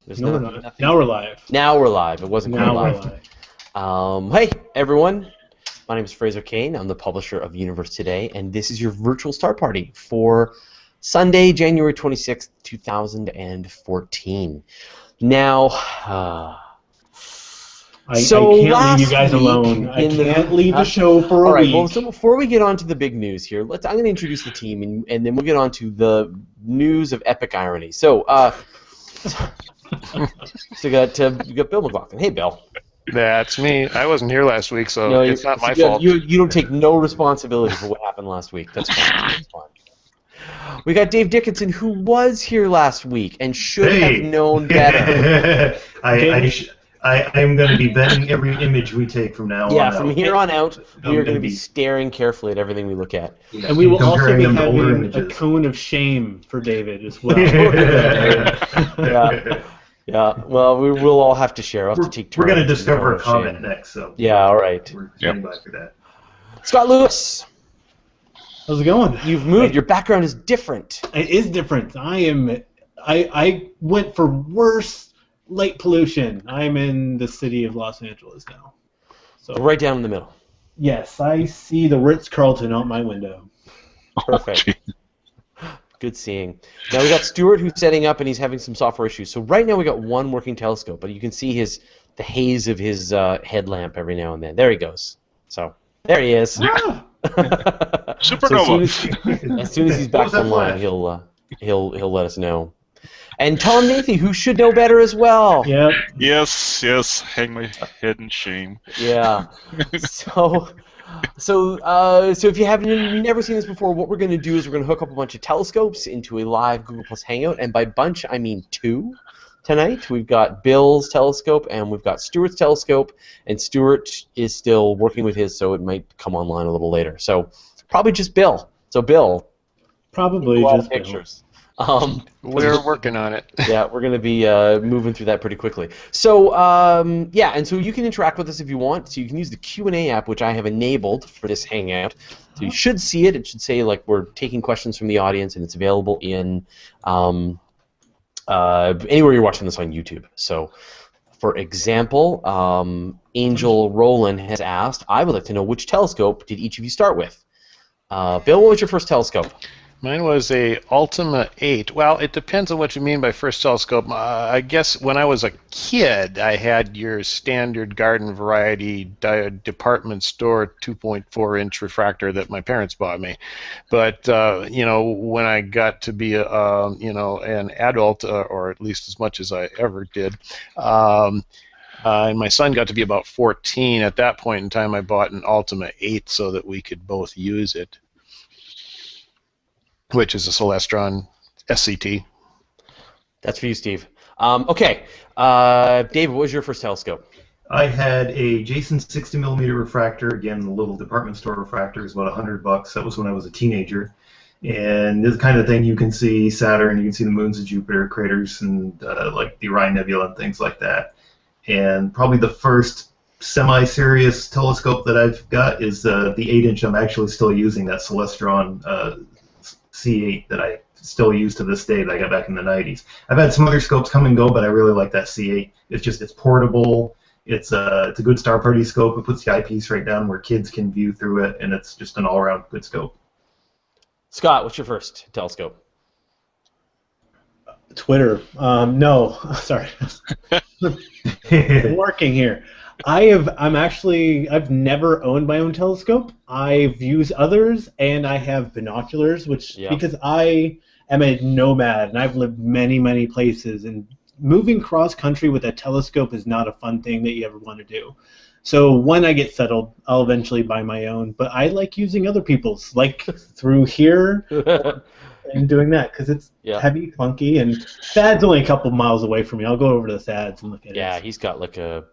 There's No, we're nothing. not. Now we're live. Now we're live. It wasn't quite Now we're live. live. Hey, everyone. My name is Fraser Cain. I'm the publisher of Universe Today, and this is your virtual start party for Sunday, January 26th, 2014. Now, I can't leave you guys alone. I can't leave the show for a all right, week. well, so before we get on to the big news here, I'm going to introduce the team, and then we'll get on to the news of epic irony. So, we got Bill McLaughlin. Hey, Bill. That's me. I wasn't here last week, so No, it's not my fault. You don't take no responsibility for what happened last week. That's fine. That's fine. We got Dave Dickinson, who was here last week and should have known better. I'm going to be vetting every image we take from now on. Yeah, from here on out, we are going to be staring carefully at everything we look at. Yeah, and we will also be having a images. cone of shame for David as well. Yeah. Well, we will all have to share. We'll have to take turns. We're going to discover a comment next, so yeah, all right. We're standing by for that. Scott Lewis, How's it going? you've moved. Your background is different. It is different. I went for worse light pollution. I'm in the city of Los Angeles now. So Right down in the middle. yes, I see the Ritz-Carlton out my window. Perfect. Good seeing. Now we got Stuart, who's setting up, and he's having some software issues. So right now we got one working telescope, but you can see the haze of his headlamp every now and then. There he goes. So there he is. Ah! Supernova. So as soon as he's back online, he'll let us know. And Tom Nathe, who should know better as well. Yep. Yes. Hang my head in shame. Yeah. So if you haven't never seen this before, what we're going to do is we're going to hook up a bunch of telescopes into a live Google Plus Hangout, and by bunch I mean two tonight. We've got Bill's telescope and we've got Stuart's telescope, and Stuart is still working with his, so it might come online a little later. So probably just Bill. So Bill, Probably a lot just of pictures. We're working on it. Yeah, we're going to be moving through that pretty quickly. So, yeah, and so you can interact with us if you want. So you can use the Q&A app, which I have enabled for this Hangout. So you should see it. It should say, like, we're taking questions from the audience, and it's available in anywhere you're watching this on YouTube. So, for example, Angel Roland has asked, I would like to know which telescope did each of you start with? Bill, what was your first telescope? Mine was a Ultima 8. Well, it depends on what you mean by first telescope. I guess when I was a kid, I had your standard garden variety department store 2.4-inch refractor that my parents bought me. But when I got to be an adult, or at least as much as I ever did, and my son got to be about 14. At that point in time, I bought an Ultima 8 so that we could both use it, which is a Celestron SCT. That's for you, Steve. Okay, David, what was your first telescope? I had a Jason 60mm refractor, again, the little department store refractor, is about $100. That was when I was a teenager. And this is the kind of thing you can see Saturn, you can see the moons of Jupiter, craters, and like the Orion Nebula and things like that. And probably the first semi-serious telescope that I've got is the 8-inch I'm actually still using, that Celestron C8 that I still use to this day that I got back in the 90s. I've had some other scopes come and go, but I really like that C8. It's portable. It's a good star party scope. It puts the eyepiece right down where kids can view through it, and it's just an all-around good scope. Scott, what's your first telescope? Twitter. No, sorry. Working here. I've never owned my own telescope. I've used others, and I have binoculars, because I am a nomad and I've lived many, many places, and moving cross country with a telescope is not a fun thing that you ever want to do. So when I get settled, I'll eventually buy my own, but I like using other people's, like through here and doing that, because it's heavy, clunky, and Thad's only a couple miles away from me. I'll go over to Thad's and look at it. Yeah, he's got like a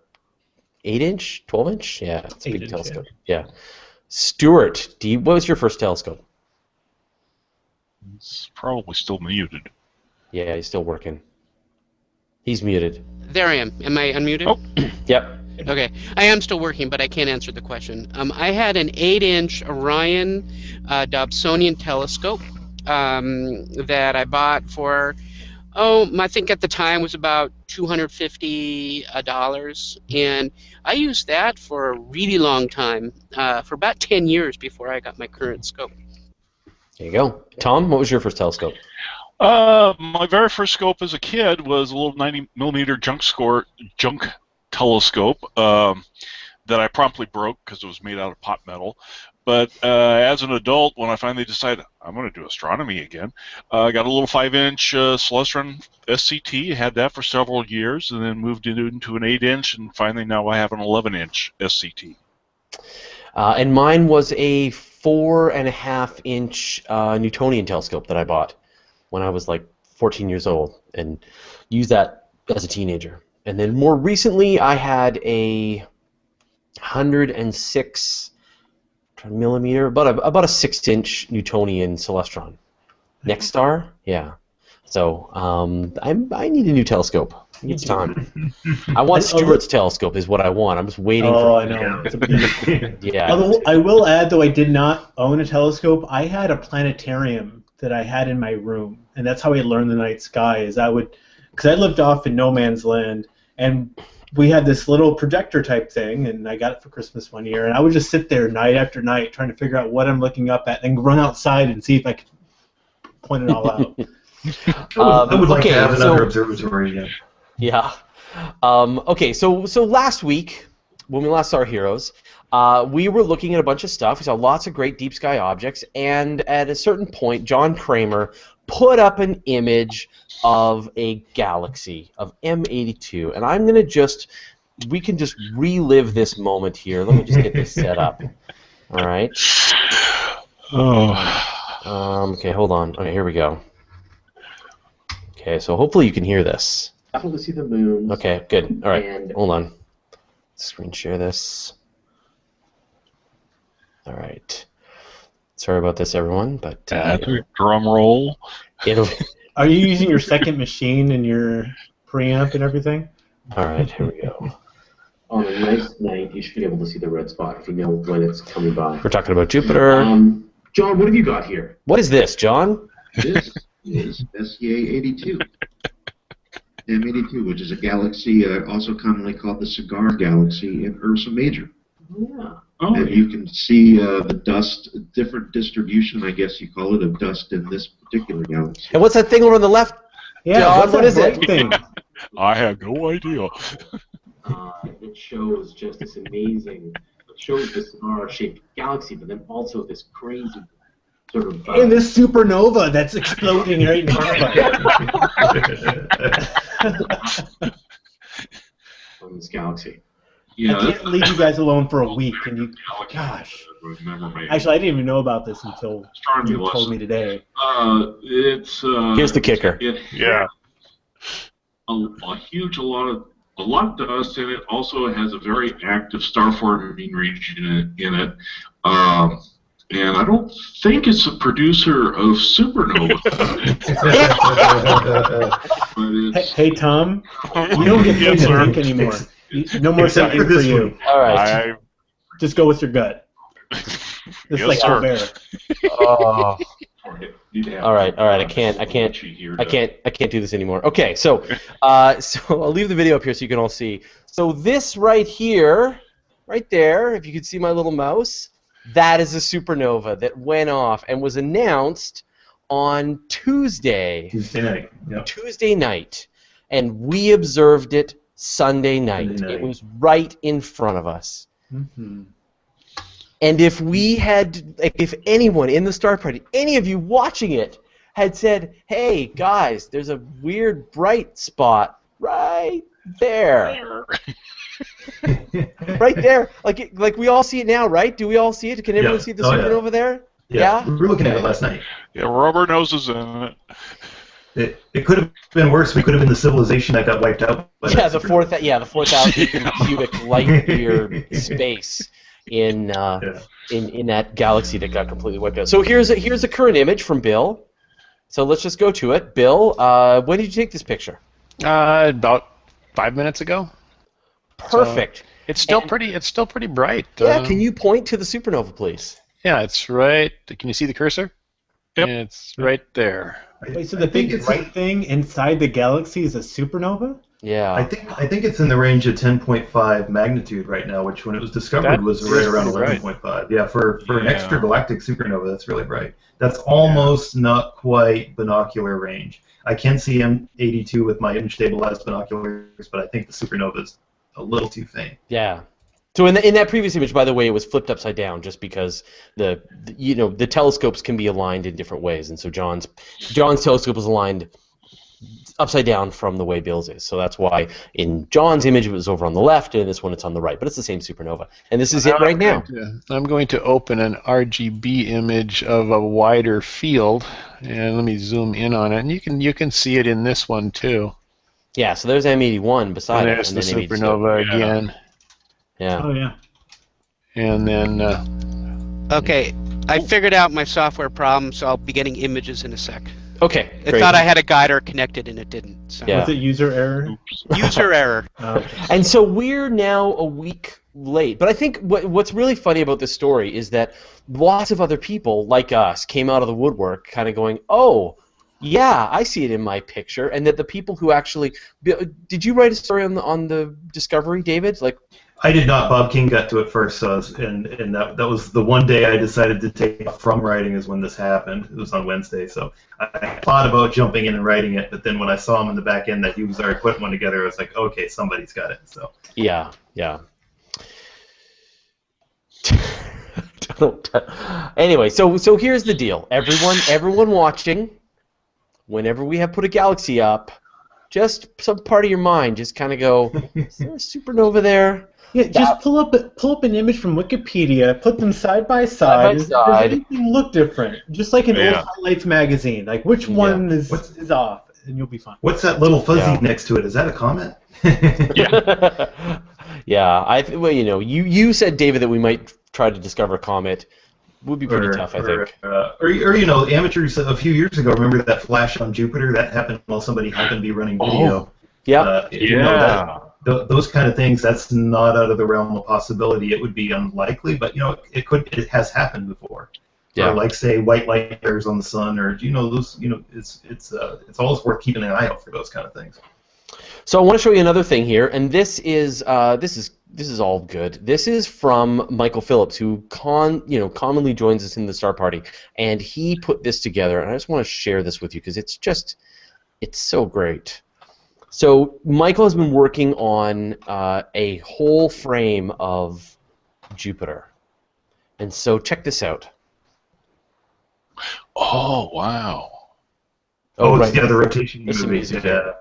8-inch, 12-inch? Yeah, it's a big telescope. Yeah. Stuart, what was your first telescope? It's probably still muted. Yeah, he's still working. He's muted. There I am. Am I unmuted? Oh. Yep. Okay. I am still working, but I can't answer the question. I had an 8-inch Orion Dobsonian telescope that I bought for Oh, I think at the time was about $250, and I used that for a really long time, for about 10 years before I got my current scope. There you go. Tom, what was your first telescope? My very first scope as a kid was a little 90mm junk telescope that I promptly broke because it was made out of pot metal. But as an adult, when I finally decided I'm going to do astronomy again, I got a little 5-inch Celestron SCT, had that for several years, and then moved into an 8-inch, and finally now I have an 11-inch SCT. And mine was a 4.5-inch Newtonian telescope that I bought when I was like 14 years old, and used that as a teenager. And then more recently, I had a 106 millimeter, about a 6-inch Newtonian Celestron. Next star, yeah. So I need a new telescope. It's time. I want Stuart's telescope is what I want. I'm just waiting for. Oh, I know. Yeah. Although I will add, though I did not own a telescope, I had a planetarium that I had in my room, and that's how I learned the night sky. Because I lived off in no man's land, and we had this little projector type thing, and I got it for Christmas one year, and I would just sit there night after night trying to figure out what I'm looking up at, and run outside and see if I could point it all out. I would like to have another observatory again. Yeah. Okay, so last week, when we last saw our heroes, we were looking at a bunch of stuff. We saw lots of great deep sky objects, and at a certain point, John Kramer put up an image of a galaxy of M82, and I'm gonna we can just relive this moment here. Let me just get this set up. All right. Oh. Okay, hold on. Okay, here we go. Okay, so hopefully you can hear this. Definitely see the moon. Okay, good. All right, And hold on. Screen share this. All right. Sorry about this, everyone, but Drum roll. it'll. Are you using your second machine and your preamp and everything? All right, here we go. on a nice night, you should be able to see the red spot if you know when it's coming by. We're talking about Jupiter. John, what have you got here? What is this, John? This is SCA 82. M82, which is a galaxy also commonly called the Cigar Galaxy in Ursa Major. Yeah. Oh, and you can see the dust, different distribution, I guess you call it, of dust in this particular galaxy. And what's that thing over on the left? Yeah, John, what is it? Thing? I have no idea. It shows just this amazing, it shows this cigar-shaped galaxy, but then also this crazy sort of... and this supernova that's exploding right in front of us. From this galaxy. Yeah, I can't leave you guys alone for a week, and you... Gosh. Actually, I didn't even know about this until you told me today. Here's the kicker. Yeah. A lot of dust in it. Also, it has a very active star-forming region in it. And I don't think it's a producer of supernova. Hey, Tom, you don't get paid to think anymore. No more thinking for you. All right. Just go with your gut. It's like Albert. Oh. All right. I can't do this anymore. Okay, so I'll leave the video up here so you can all see. So this right here, right there, if you could see my little mouse, that is a supernova that went off and was announced on Tuesday. Tuesday night. Yep. Tuesday night, and we observed it Sunday night. It was right in front of us. Mm-hmm. And if we had, if anyone in the Star Party, any of you watching it, had said, "Hey guys, there's a weird bright spot right there." Right there, like we all see it now, right? Do we all see it? Can everyone see the supernova there? Yeah, we were looking at it last night. Yeah, rubber noses in it. It could have been worse. We could have been the civilization that got wiped out. Yeah, the 4,000 cubic light year space in that galaxy that got completely wiped out. So here's a current image from Bill. So let's just go to it. Bill, when did you take this picture? About 5 minutes ago. Perfect. So it's still pretty bright. Yeah. Can you point to the supernova, please? Yeah, it's right. Can you see the cursor? Yep. It's right there. Wait, so the big bright thing inside the galaxy is a supernova? Yeah. I think it's in the range of 10.5 magnitude right now, which when it was discovered was right around 11.5. Yeah, for an extragalactic supernova, that's really bright. That's almost not quite binocular range. I can see M82 with my image-stabilized binoculars, but I think the supernova is a little too faint. Yeah. So in that previous image, by the way, it was flipped upside down just because the telescopes can be aligned in different ways, and so John's telescope was aligned upside down from the way Bill's is. So that's why in John's image it was over on the left, and in this one it's on the right. But it's the same supernova, and this is it right now. I'm going to open an RGB image of a wider field, and let me zoom in on it, and you can see it in this one too. Yeah. So there's M81 beside it, and there's the supernova again. Yeah. Oh yeah. And then. Okay, I figured out my software problem, so I'll be getting images in a sec. Okay. It thought I had a guider connected, and it didn't. So. Yeah. Was it user error? User error. And so we're now a week late. But I think what's really funny about this story is that lots of other people like us came out of the woodwork, kind of going, "Oh, yeah, I see it in my picture," and that the people who actually did you write a story on the Discovery, David? Like. I did not. Bob King got to it first, so and that was the one day I decided to take off from writing is when this happened. It was on Wednesday, so I thought about jumping in and writing it, but then when I saw him in the back end that he was already putting one together, I was like, okay, somebody's got it. So yeah. Anyway, so here's the deal. Everyone watching, whenever we have put a galaxy up, just some part of your mind just kind of go, is there a supernova there? Yeah, just pull up an image from Wikipedia, put them side by side. Does anything look different? Just like an old Highlights magazine. Like, which one is off? And you'll be fine. What's that little fuzzy next to it? Is that a comet? Yeah. You said, David, that we might try to discover a comet. Would be pretty tough, I think. Or amateurs a few years ago, remember that flash on Jupiter? That happened while somebody happened to be running video. Those kind of things, that's not out of the realm of possibility. It would be unlikely, but it has happened before. Yeah. Or like say white light bears on the sun, or those. It's always worth keeping an eye out for those kind of things. So I want to show you another thing here, and this is all good. This is from Michael Phillips, who commonly joins us in the Star Party, and he put this together, and I just want to share this with you because it's so great. So Michael has been working on a whole frame of Jupiter, and so check this out. Oh wow! Oh, right. The rotation movie. Yeah.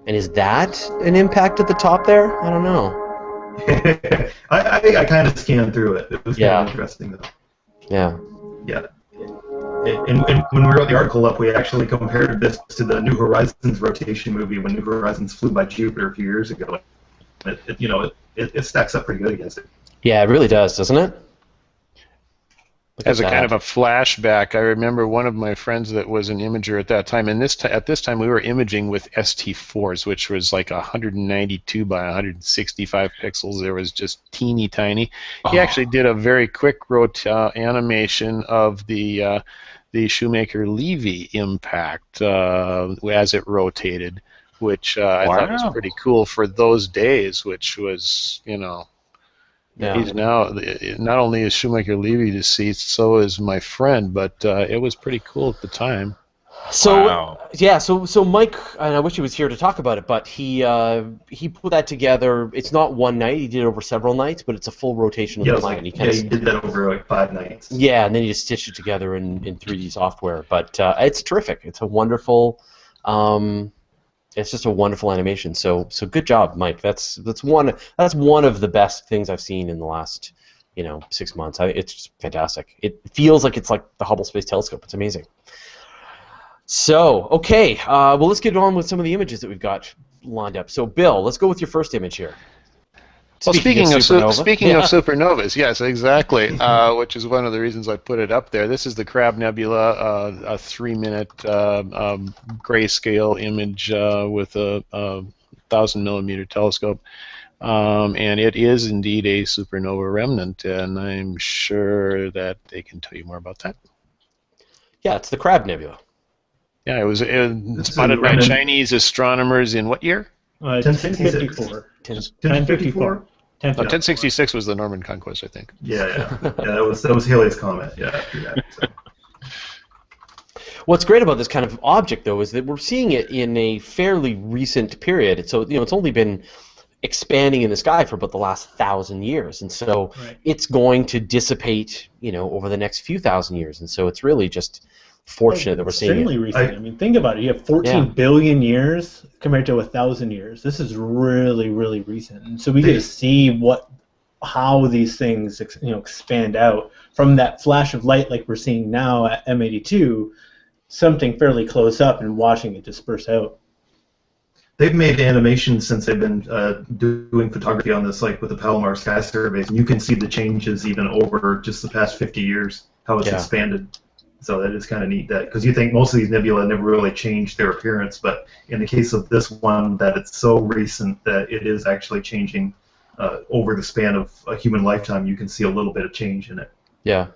And is that an impact at the top there? I don't know. I kind of scanned through it. It was kind of interesting, though. Yeah. Yeah. And when we wrote the article up, we actually compared this to the New Horizons rotation movie when New Horizons flew by Jupiter a few years ago. It stacks up pretty good against it. Yeah, it really does, doesn't it? As a kind of a flashback, I remember one of my friends that was an imager at that time, and at this time we were imaging with ST4s, which was like 192 by 165 pixels. There was just teeny tiny. He actually did a very quick animation of the Shoemaker-Levy impact as it rotated, which I thought was pretty cool for those days, which was, He's now, not only is Shoemaker-Levy deceased, so is my friend, but it was pretty cool at the time. So so Mike, and I wish he was here to talk about it, but he put that together. It's not one night; he did it over several nights, but it's a full rotation of the planet. He did that over like 5 nights. Yeah, and then he just stitched it together in 3D software. But it's terrific. It's a wonderful. It's just a wonderful animation. So good job, Mike. That's one of the best things I've seen in the last 6 months. It's just fantastic. It feels like it's like the Hubble Space Telescope. It's amazing. So okay, well let's get on with some of the images that we've got lined up. So Bill, let's go with your first image here. Well, speaking of supernovas, yes, exactly, which is one of the reasons I put it up there. This is the Crab Nebula, a 3-minute grayscale image with a 1,000 millimeter telescope. And it is indeed a supernova remnant, and I'm sure that they can tell you more about that. Yeah, it's the Crab Nebula. Yeah, it was spotted by Chinese astronomers in what year? 1054. 1054. 1066 was the Norman Conquest, I think. Yeah. That was Halley's Comet. Yeah, after that. So. What's great about this kind of object, though, is that we're seeing it in a fairly recent period. It's only been expanding in the sky for about the last 1,000 years, and so it's going to dissipate, over the next few thousand years. And so it's really just fortunate that we're seeing extremely recent. I mean, think about it. You have 14 billion years compared to 1,000 years. This is really, really recent. And so we get to see how these things expand out from that flash of light like we're seeing now at M82, something fairly close up, and watching it disperse out. They've made animations since they've been doing photography on this, like with the Palomar Sky Surveys, and you can see the changes even over just the past 50 years, how it's expanded. So that is kind of neat, that because you think most of these nebulae never really changed their appearance, but in the case of this one, that it's so recent that it is actually changing over the span of a human lifetime. You can see a little bit of change in it. Yeah.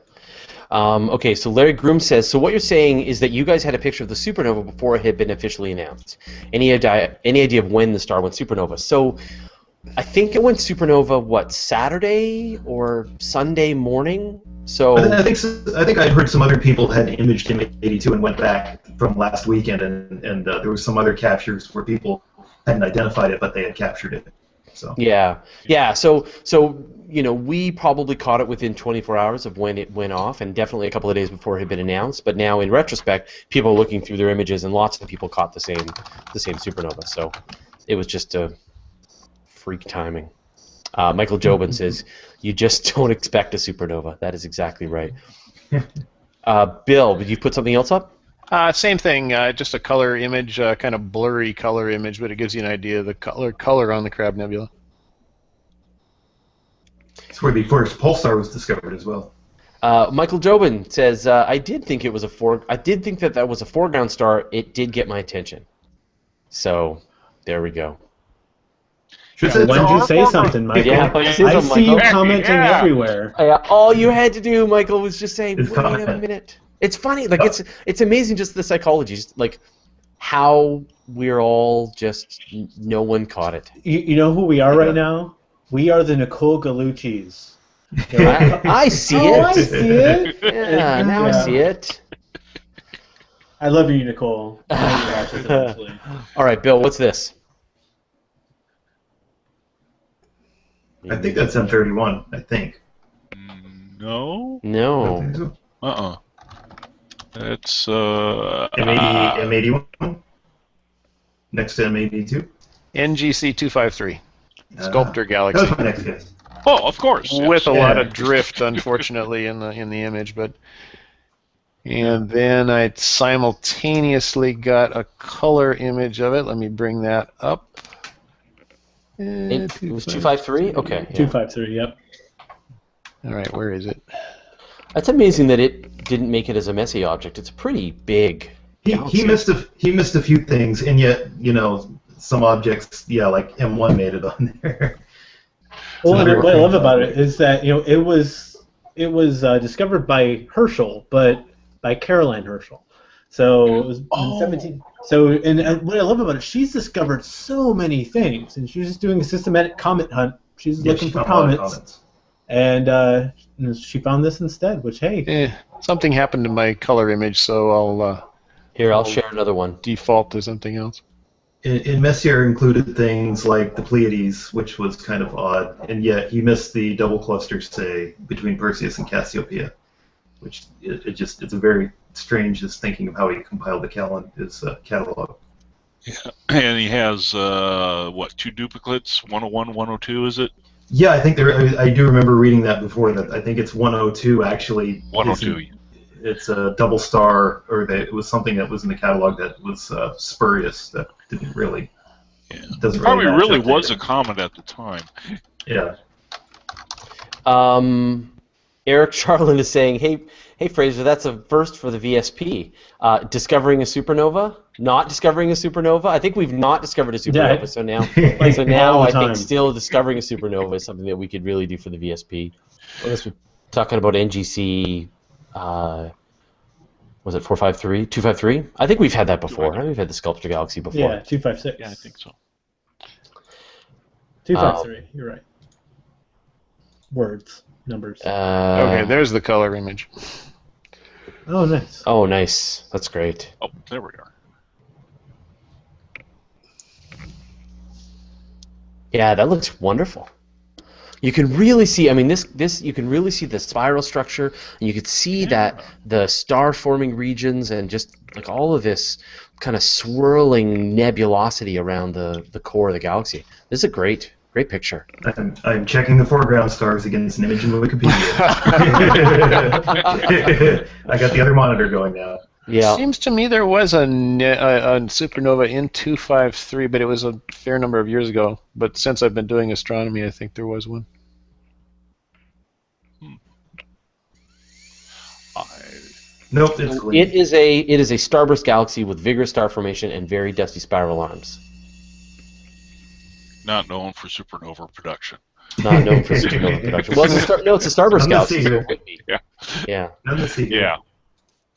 Okay, so Larry Groom says, so what you're saying is that you guys had a picture of the supernova before it had been officially announced. Any idea of when the star went supernova? So I think it went supernova, Saturday or Sunday morning? So I think I'd heard some other people had imaged him in 82 and went back from last weekend, and there was some other captures where people hadn't identified it, but they had captured it. So yeah. So we probably caught it within 24 hours of when it went off, and definitely a couple of days before it had been announced. But now, in retrospect, people are looking through their images, and lots of people caught the same supernova. So it was just a freak timing. Michael Jobin says, you just don't expect a supernova. That is exactly right. Bill, did you put something else up? Same thing, just a color image, kind of blurry color image, but it gives you an idea of the color on the Crab Nebula. It's where the first pulsar was discovered as well. Michael Jobin says, I did think that was a foreground star. It did get my attention. So there we go. Why don't you say something, Michael? Yeah, I see you commenting everywhere. All you had to do, Michael, was just say, wait a minute. It's funny. Like it's amazing, just the psychology, just like how we're all just no one caught it. You know who we are right now? We are the Nicole Gallucci's. I see it. I see it. Yeah, now I see it. I love you, Nicole. All right, Bill, what's this? I think that's M31, I think. No. No. I don't think so. It's M81? Next to M82? NGC 253. Sculptor Galaxy. That was my next guess. Oh, of course. Yes. With a lot of drift, unfortunately, in the image, and then I simultaneously got a color image of it. Let me bring that up. It was 253? Okay. Yeah. 253, yep. All right, where is it? That's amazing that it didn't make it as a messy object. It's pretty big. He missed a few things, and yet, some objects, like M1 made it on there. Well, what I love about it is that it was discovered by Herschel, but by Caroline Herschel. So it was in 17. So, and what I love about it, she's discovered so many things, and she's just doing a systematic comet hunt. She's looking for comets, and she found this instead. Which, hey, something happened to my color image, so I'll share another one. Default to something else. And Messier included things like the Pleiades, which was kind of odd, and yet he missed the double cluster, say, between Perseus and Cassiopeia, which it's a very strange just thinking of how he compiled his catalog. Yeah, and he has two duplicates, 101, 102, is it? Yeah, I think I do remember reading that before. That I think it's 102 actually. 102. It's a double star, or it was something that was in the catalog that was spurious, that didn't really. Yeah. Doesn't probably really match up was there. a comet at the time. Yeah. Eric Charlin is saying, hey Fraser, that's a first for the VSP. Discovering a supernova? Not discovering a supernova? I think we've not discovered a supernova, Yeah. so now, All the I think time. still discovering a supernova is something that we could really do for the VSP. Unless we're talking about NGC, was it 453? 253? I think we've had that before. I think we've had the Sculptor Galaxy before. Yeah, 256. Yeah, I think so. 253. You're right. Words, numbers. Okay, there's the color image. Oh, nice. Oh, nice. That's great. Oh, there we are. Yeah, that looks wonderful. You can really see, I mean, this you can really see the spiral structure, and you could see that the star-forming regions and just like all of this kind of swirling nebulosity around the core of the galaxy. This is a great picture. I'm checking the foreground stars against an image in Wikipedia. I got the other monitor going now. Yeah. Seems to me there was a supernova in 253, but it was a fair number of years ago. But since I've been doing astronomy, I think there was one. Nope, it's clean. It is a starburst galaxy with vigorous star formation and very dusty spiral arms. Not known for supernova production. Not known for supernova production. Well, it's a starburst galaxy. So it would be. Yeah. Yeah. None to see. Yeah.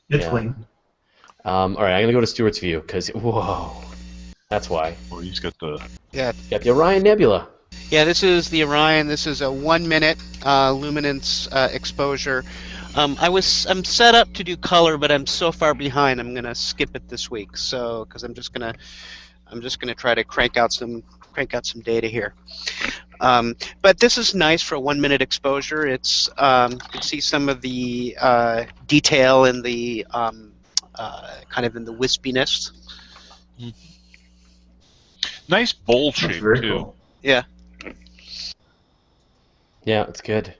It's Yeah. clean. All right, I'm gonna go to Stuart's view because whoa, that's why. Well, he's got the. Yeah. Got the Orion Nebula. Yeah, this is the Orion. This is a 1 minute luminance exposure. I'm set up to do color, but I'm so far behind. I'm gonna skip it this week. So because I'm just gonna try to crank out some data here. But this is nice for a 1 minute exposure. It's you can see some of the detail in the kind of in the wispiness. Nice bowl That's shape, very too. cool. Yeah. Yeah, it's good.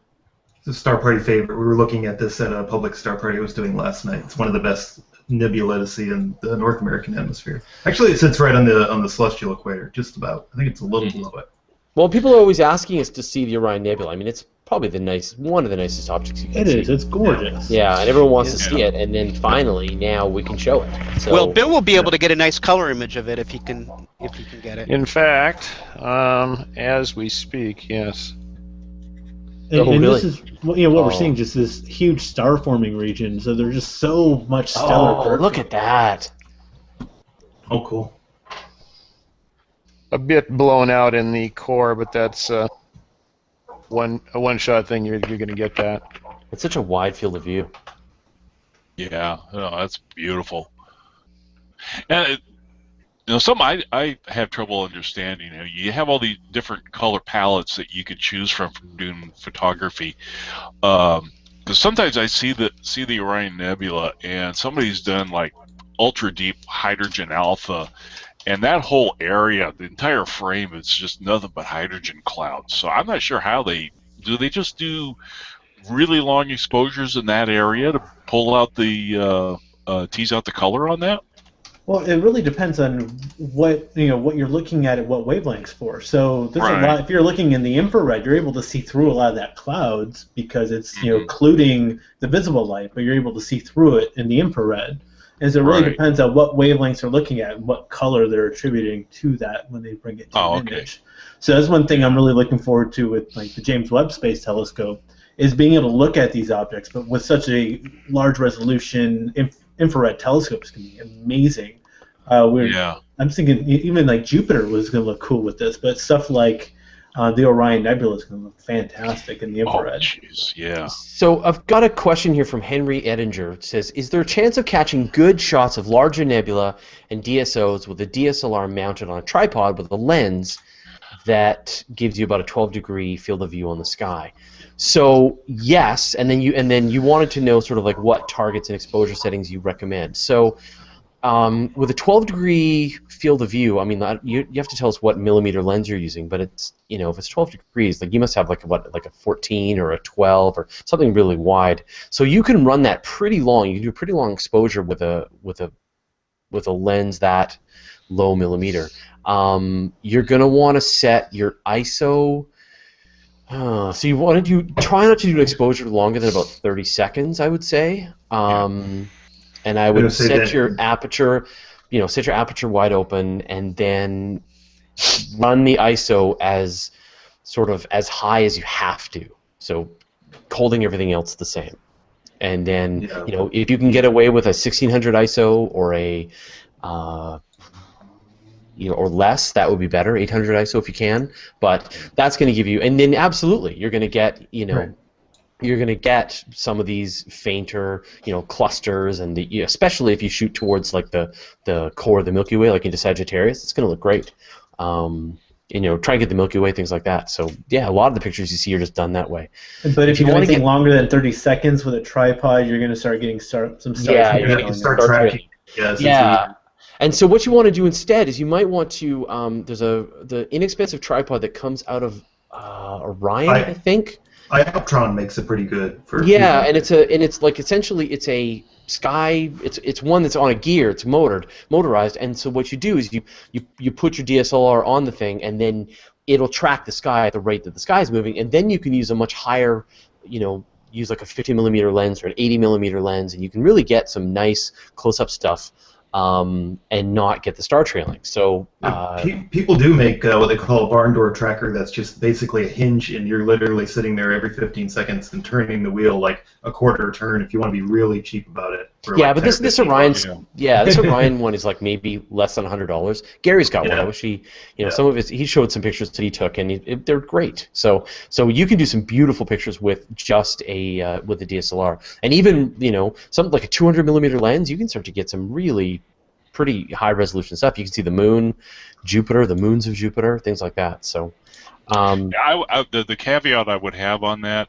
It's a Star Party favorite. We were looking at this at a public Star Party I was doing last night. It's one of the best nebula to see in the North American atmosphere. Actually, it sits right on the celestial equator, just about. I think it's a little below it. Well, people are always asking us to see the Orion Nebula. I mean, it's probably one of the nicest objects you can see. It is. It's gorgeous. Yeah, and everyone wants to see it, and then finally, now we can show it. So, Well, Bill will be able to get a nice color image of it if he can get it. In fact, as we speak, yes. And, Oh, and really? this is what we're seeing, just this huge star forming region. So there's just so much stellar. look at that. Oh, cool. A bit blown out in the core, but that's a one-shot thing. You're going to get that. It's such a wide field of view. Yeah, oh, that's beautiful. And something I have trouble understanding. You have all these different color palettes that you could choose from doing photography. Because sometimes I see the Orion Nebula, and somebody's done like ultra deep hydrogen alpha, and that whole area, the entire frame, is just nothing but hydrogen clouds. So I'm not sure how they just do really long exposures in that area to pull out the tease out the color on that. Well, it really depends on what you're looking at what wavelengths for. So there's a lot. If you're looking in the infrared, you're able to see through a lot of that clouds because it's occluding the visible light, but you're able to see through it in the infrared. And so it really depends on what wavelengths they're looking at and what color they're attributing to that when they bring it to an image. So that's one thing I'm really looking forward to with like the James Webb Space Telescope is being able to look at these objects, but with such a large resolution infrared telescopes can be amazing. I'm thinking even like Jupiter was going to look cool with this, but stuff like the Orion Nebula is going to look fantastic in the infrared. Oh, jeez, yeah. So I've got a question here from Henry Edinger. It says, is there a chance of catching good shots of larger nebula and DSOs with a DSLR mounted on a tripod with a lens that gives you about a 12-degree field of view on the sky? So yes, and then you wanted to know sort of like what targets and exposure settings you recommend. So with a 12-degree field of view, I mean, you have to tell us what millimeter lens you're using, but it's, if it's 12 degrees, like you must have like a 14 or a 12 or something really wide. So you can run that pretty long. You can do a pretty long exposure with a lens that low millimeter. You're gonna want to set your ISO. So you want to try not to do an exposure longer than about 30 seconds, I would say. And I would set your aperture, set your aperture wide open, and then run the ISO as sort of as high as you have to. So holding everything else the same. And then, if you can get away with a 1600 ISO or a or less, that would be better. 800 ISO if you can, but that's going to give you. And then absolutely, you're going to get you're going to get some of these fainter clusters, and especially if you shoot towards like the core of the Milky Way, like into Sagittarius, it's going to look great. Try and get the Milky Way, things like that. So yeah, a lot of the pictures you see are just done that way. But if you do anything longer than 30 seconds with a tripod, you're going to start getting some stars. Yeah, you're going to start tracking. Yeah. And so what you want to do instead is you might want to there's the inexpensive tripod that comes out of Orion, I think. Ioptron makes it pretty good for. Yeah, and it's essentially it's a sky. It's one that's on a gear. It's motorized, and so what you do is you put your DSLR on the thing, and then it'll track the sky at the rate that the sky is moving, and then you can use a much higher, use like a 50mm lens or an 80mm lens, and you can really get some nice close-up stuff. And not get the star trailing. So people do make what they call a barn door tracker. That's just basically a hinge, and you're literally sitting there every 15 seconds and turning the wheel like a quarter turn if you want to be really cheap about it. Yeah, but this Orion's this Orion one is like maybe less than $100. Gary's got one. I wish some of he showed some pictures that he took, and they're great. So you can do some beautiful pictures with just with the DSLR, and even something like a 200mm lens, you can start to get some really pretty high resolution stuff. You can see the moon, Jupiter, the moons of Jupiter, things like that. So the caveat I would have on that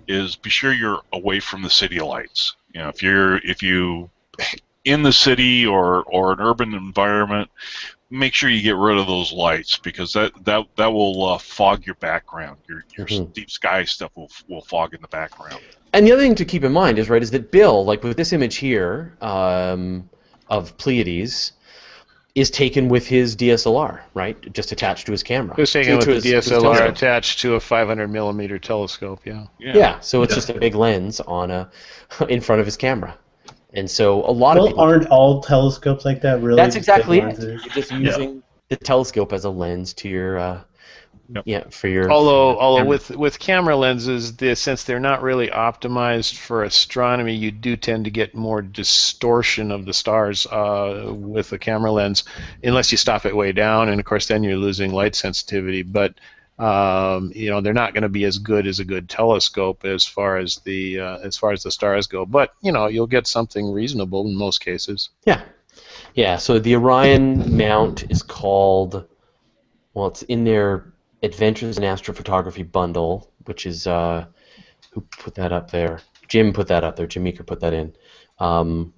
is be sure you're away from the city lights. If you in the city or an urban environment, make sure you get rid of those lights, because that will fog your background. Your deep sky stuff will fog in the background. And the other thing to keep in mind is that Bill, like with this image here of Pleiades, is taken with his DSLR, right? Just attached to his camera. It was taken with the DSLR attached to a 500mm telescope, Yeah, so it's just a big lens on in front of his camera. And so a lot of people... aren't all telescopes like that, really? That's exactly it. You're just using the telescope as a lens to your... for your... Although with camera lenses, since they're not really optimized for astronomy, you do tend to get more distortion of the stars with a camera lens, unless you stop it way down, and of course then you're losing light sensitivity. But they're not going to be as good as a good telescope as far as the stars go. But you'll get something reasonable in most cases. Yeah. So the Orion mount is called. Well, it's in their Adventures in Astrophotography bundle, which is who put that up there? Jim put that up there. Jim Meeker put that in, and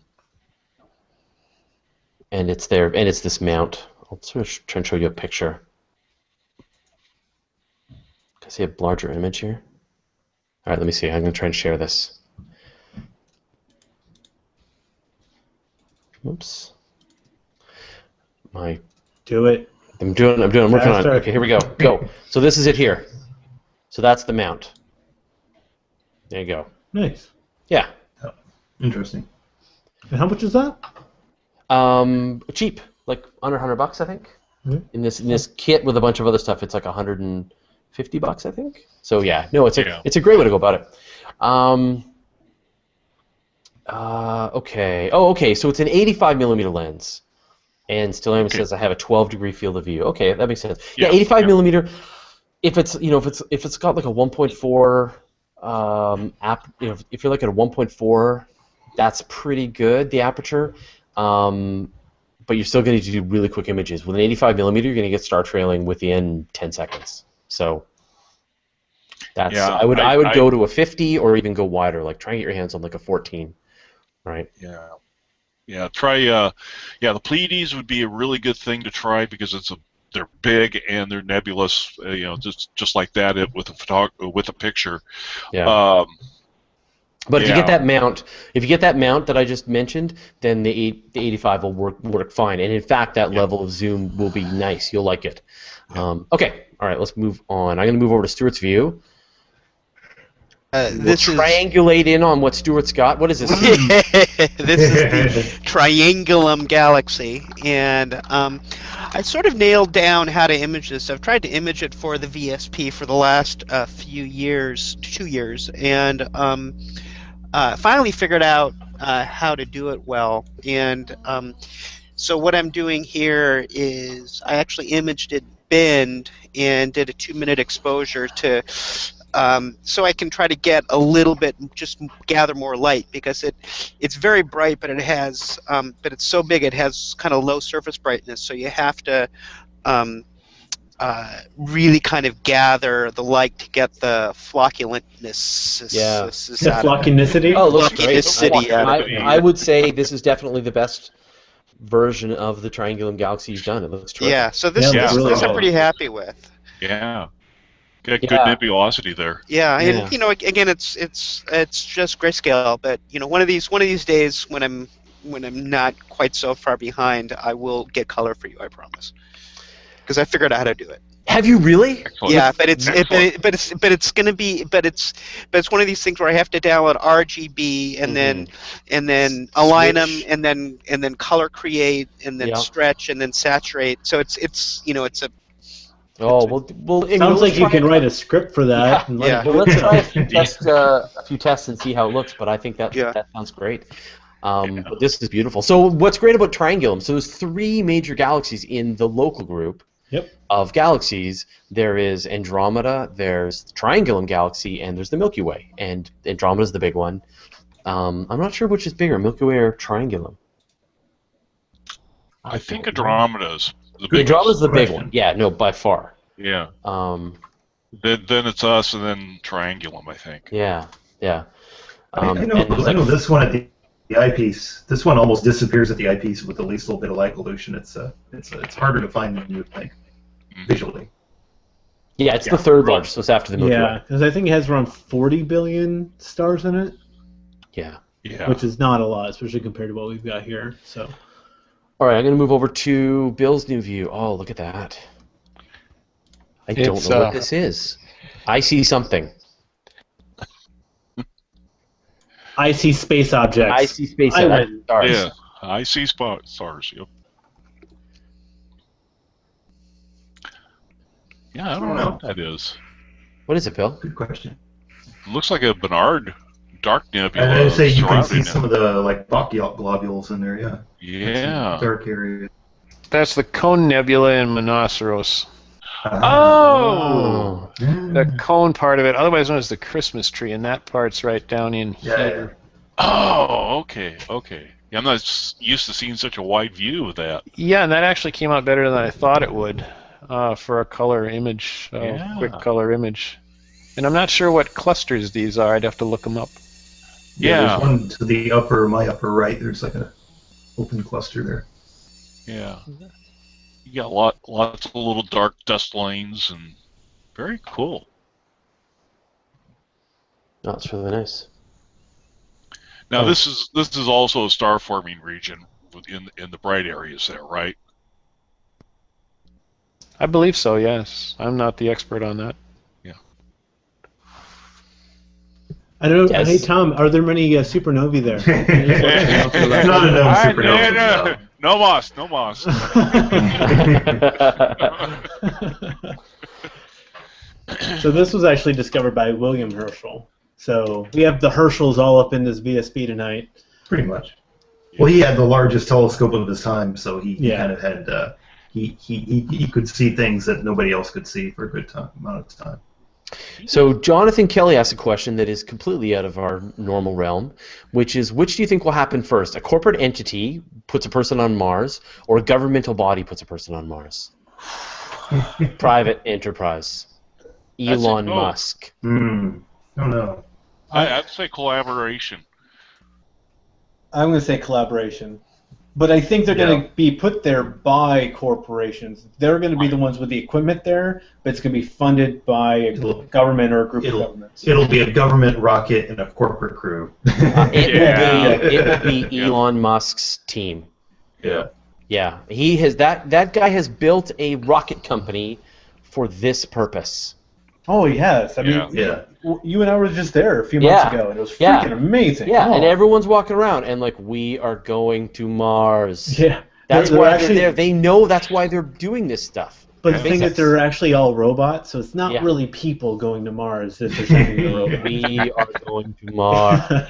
it's there, and it's this mount. I'll sort of try and show you a picture. Can I see a larger image here? All right, let me see. I'm going to try and share this. Oops. Do it. I'm working on it. Okay, here we go. Go. So this is it here. So that's the mount. There you go. Nice. Yeah. Interesting. And how much is that? Cheap, like under $100, I think. Mm-hmm. In this kit with a bunch of other stuff, it's like $150, I think. So yeah, no, it's a great way to go about it. Okay. Oh, okay. So it's an 85mm lens. And Stellarium says I have a 12-degree field of view. Okay, that makes sense. Yeah, 85mm. If it's if it's got like a 1.4 if you're like at a 1.4, that's pretty good, the aperture. But you're still going to do really quick images. With an 85mm, you're going to get star trailing within 10 seconds. So that's I would go to a 50 or even go wider. Like try and get your hands on like a 14, right? Yeah. Yeah, try. The Pleiades would be a really good thing to try, because they're big and they're nebulous. Just like that with a picture. Yeah. But if you get that mount, that I just mentioned, then the 85 will work fine. And in fact, that level of zoom will be nice. You'll like it. Okay. All right. Let's move on. I'm going to move over to Stuart's view. This is triangulate in on what Stuart's got. What is this? this is the Triangulum Galaxy, and I sort of nailed down how to image this. I've tried to image it for the VSP for the last few years, 2 years, and finally figured out how to do it well. And so what I'm doing here is I actually imaged it bend and did a 2-minute exposure to so I can try to get a little bit, just gather more light, because it's very bright, but it has but it's so big it has kind of low surface brightness, so you have to really kind of gather the light to get the flocculentness. Yeah. The flocculicity? Oh, it looks great. Flocculicity. I would say this is definitely the best version of the Triangulum Galaxy you've done. It looks terrific. Yeah, so this I'm pretty happy with. Yeah. Good nebulosity there. Yeah, and you know, again, it's just grayscale, but you know, one of these days when I'm not quite so far behind, I will get color for you, I promise. Because I figured out how to do it. Have you really? Excellent. Yeah, but it's one of these things where I have to download RGB and then align them and then color create and then stretch and then saturate. So it's you know, it's a. Oh well. Sounds like you can write a script for that. Yeah. Well, let's try a few tests and see how it looks. But I think that sounds great. But this is beautiful. So what's great about Triangulum? So there's 3 major galaxies in the local group of galaxies. There is Andromeda, there's the Triangulum Galaxy, and there's the Milky Way. And Andromeda's the big one. I'm not sure which is bigger, Milky Way or Triangulum. I think Andromeda's the biggest. Andromeda's the big one. Yeah, no, by far. Yeah. Then it's us, and then Triangulum, I think. Yeah. I know this one at the eyepiece. This one almost disappears at the eyepiece with the least little bit of light pollution. It's harder to find than you would think visually. Yeah, it's the 3rd largest, so it's after the Milky Way. Yeah, because I think it has around 40 billion stars in it. Yeah. Which is not a lot, especially compared to what we've got here. So. All right, I'm going to move over to Bill's new view. Oh, look at that. I don't know what this is. I see something. I see space objects. I see space objects. Stars. Yeah, I see stars. Yep. Yeah, I don't know what that is. What is it, Bill? Good question. It looks like a Barnard dark nebula. I would say you can see some of the like Bach globules in there. Yeah. Yeah. Dark area. That's the Cone Nebula in Monoceros. The cone part of it, otherwise known as the Christmas tree, and that part's right down in here. Oh, okay. Yeah, I'm not used to seeing such a wide view of that. Yeah, and that actually came out better than I thought it would for a color image, quick color image. And I'm not sure what clusters these are. I'd have to look them up. Yeah, there's one to the my upper right. There's like a open cluster there. Yeah. You got lots of little dark dust lanes, and very cool. That's really nice. Now this is also a star forming region in the bright areas there, right? I believe so. Yes, I'm not the expert on that. Yeah. I don't know. Yes. Hey Tom, are there many supernovae there? Not enough supernovae. No moss. So this was actually discovered by William Herschel. So we have the Herschels all up in this VSP tonight. Pretty much. Well, he had the largest telescope of his time, so he kind of had he could see things that nobody else could see for a good amount of time. So Jonathan Kelly asked a question that is completely out of our normal realm, which is, which do you think will happen first? A corporate entity puts a person on Mars, or a governmental body puts a person on Mars? Private enterprise. Elon Musk. I don't know. I'd say collaboration. I'm going to say collaboration. But I think they're going to be put there by corporations. They're going to be the ones with the equipment there, but it's going to be funded by a government or a group of governments. It'll be a government rocket and a corporate crew. It will be Elon Musk's team. Yeah. Yeah. He has that guy has built a rocket company for this purpose. Oh yes, I mean, Yeah. you and I were just there a few months ago, and it was freaking amazing. Yeah, oh. And everyone's walking around and like, we are going to Mars. Yeah, that's why they're there. They know that's why they're doing this stuff. But the thing is, they're actually all robots, so it's not really people going to Mars if they're sending a robot. We are going to Mars.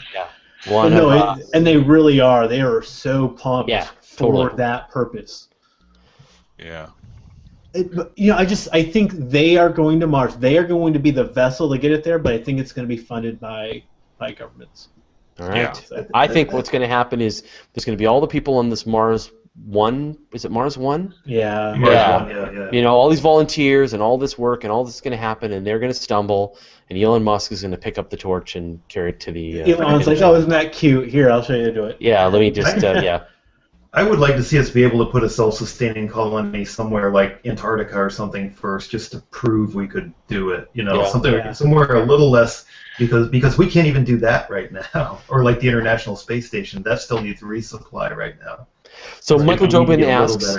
And they really are. They are so pumped for that purpose. Yeah. I think they are going to Mars. They are going to be the vessel to get it there, but I think it's going to be funded by governments. All right. So I think what's going to happen is there's going to be all the people on this Mars 1. Is it Mars 1? Yeah. Mars 1, You know, all these volunteers and all this work and all this is going to happen, and they're going to stumble, and Elon Musk is going to pick up the torch and carry it to the. Elon's like, oh, isn't that cute? Here, I'll show you how to do it. Yeah, let me just. I would like to see us be able to put a self-sustaining colony somewhere like Antarctica or something first, just to prove we could do it. You know, somewhere a little less, because we can't even do that right now. Or like the International Space Station, that still needs resupply right now. So Michael Jobin asks,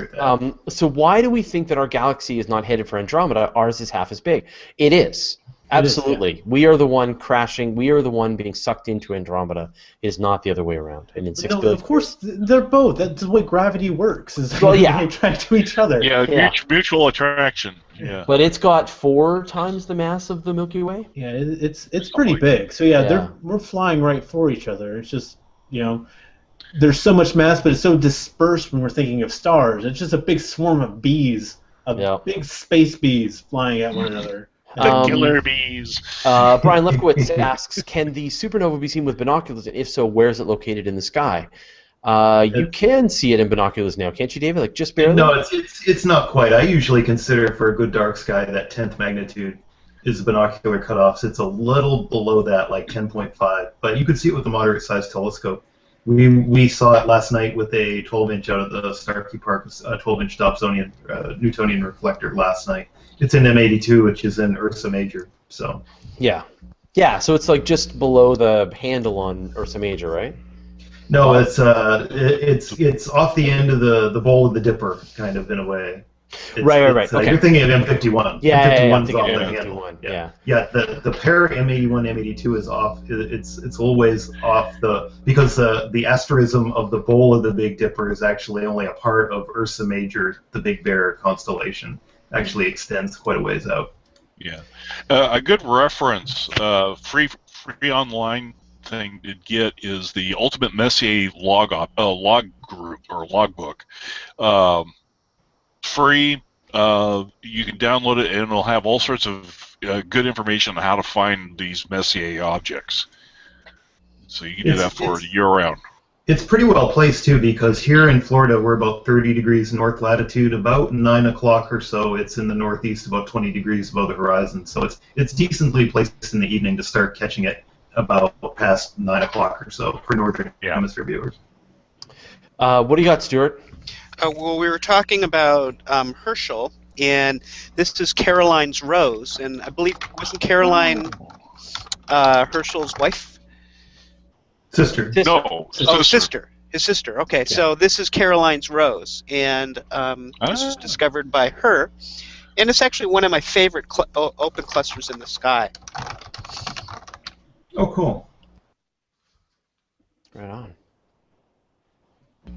so why do we think that our galaxy is not headed for Andromeda? Ours is half as big. It is. Absolutely. We are the one crashing. We are the one being sucked into Andromeda. It is not the other way around. And in of course, they're both. That's the way gravity works. Is they attract to each other. Yeah, mutual attraction. Yeah. But it's got 4 times the mass of the Milky Way. Yeah, it's pretty big. So we're flying right for each other. It's just, there's so much mass, but it's so dispersed when we're thinking of stars. It's just a big swarm of bees, big space bees flying at one another. The killer bees. Brian Lefkowitz asks, can the supernova be seen with binoculars? And if so, where is it located in the sky? You can see it in binoculars now, can't you, David? Like just barely? No, it's not quite. I usually consider for a good dark sky that 10th magnitude is the binocular cutoffs. It's a little below that, like 10.5. But you could see it with a moderate-sized telescope. We saw it last night with a 12-inch out of the Starkey Park, 12-inch Dobsonian Newtonian reflector last night. It's in M82, which is in Ursa Major. So. Yeah. So it's like just below the handle on Ursa Major, right? No, it's off the end of the bowl of the Dipper, kind of in a way. Right. Okay. You're thinking of M51. M51's off the handle. Yeah. The pair M81, M82 is off. It's always off because the asterism of the bowl of the Big Dipper is actually only a part of Ursa Major, the Big Bear constellation. Actually extends quite a ways out. Yeah, a good reference, free online thing to get is the Ultimate Messier log group or logbook. Free. You can download it, and it'll have all sorts of good information on how to find these Messier objects. So you can do that for year-round. It's pretty well placed, too, because here in Florida, we're about 30 degrees north latitude. About 9 o'clock or so, it's in the northeast, about 20 degrees above the horizon. So it's decently placed in the evening to start catching it about past 9 o'clock or so for Northern Hemisphere viewers. What do you got, Stuart? Well, we were talking about Herschel, and this is Caroline's Rose, and I believe, wasn't Caroline Herschel's wife? Sister. No. Sister. His sister. Okay, yeah. So this is Caroline's Rose, and this was discovered by her, and it's actually one of my favorite open clusters in the sky. Oh, cool. Right on.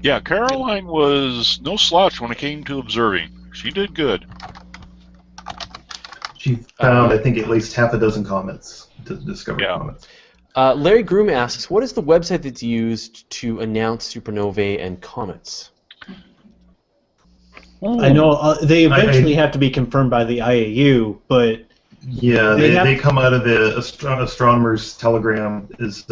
Yeah, Caroline was no slouch when it came to observing. She did good. She found, I think, at least half a dozen comets to discover comets. Larry Groom asks, what is the website that's used to announce supernovae and comets? I know they eventually have to be confirmed by the IAU, but yeah, they come out of the Astronomers Telegram is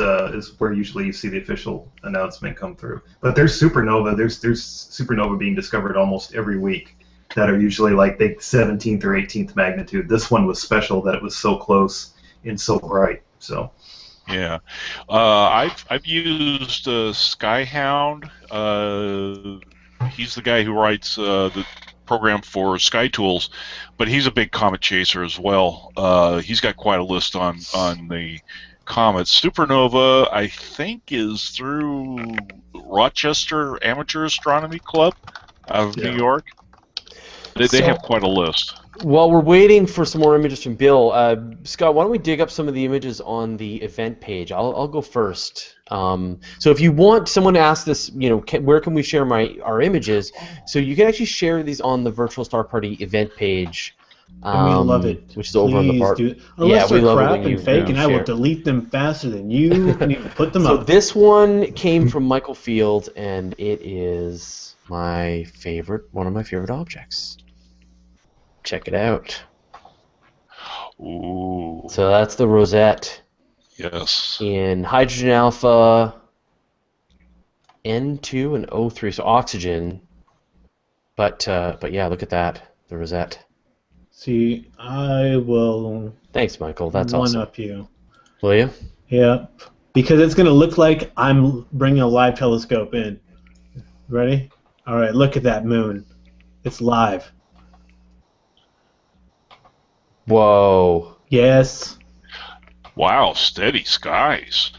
where usually you see the official announcement come through. But there's supernova. There's supernova being discovered almost every week that are usually like the 17th or 18th magnitude. This one was special that it was so close and so bright. So. Yeah, I've used Skyhound. He's the guy who writes the program for Sky Tools, but he's a big comet chaser as well. He's got quite a list on the comets. Supernova, I think, is through Rochester Amateur Astronomy Club out of New York. They have quite a list. While we're waiting for some more images from Bill, Scott, why don't we dig up some of the images on the event page? I'll go first. So if you want someone to ask this, where can we share our images? So you can actually share these on the Virtual Star Party event page. And we love it. Which is over on the part. Unless they're crap and fake, and I will delete them faster than you can even put them up. So this one came from Michael Field, and it is one of my favorite objects. Check it out. Ooh. So that's the rosette. Yes. In hydrogen alpha, N2 and O3, so oxygen. But yeah, look at that, the rosette. See, I will. Thanks, Michael. That's awesome. One up you. Will you? Yeah, because it's gonna look like I'm bringing a live telescope in. Ready? All right. Look at that moon. It's live. Whoa. Yes. Wow, steady skies.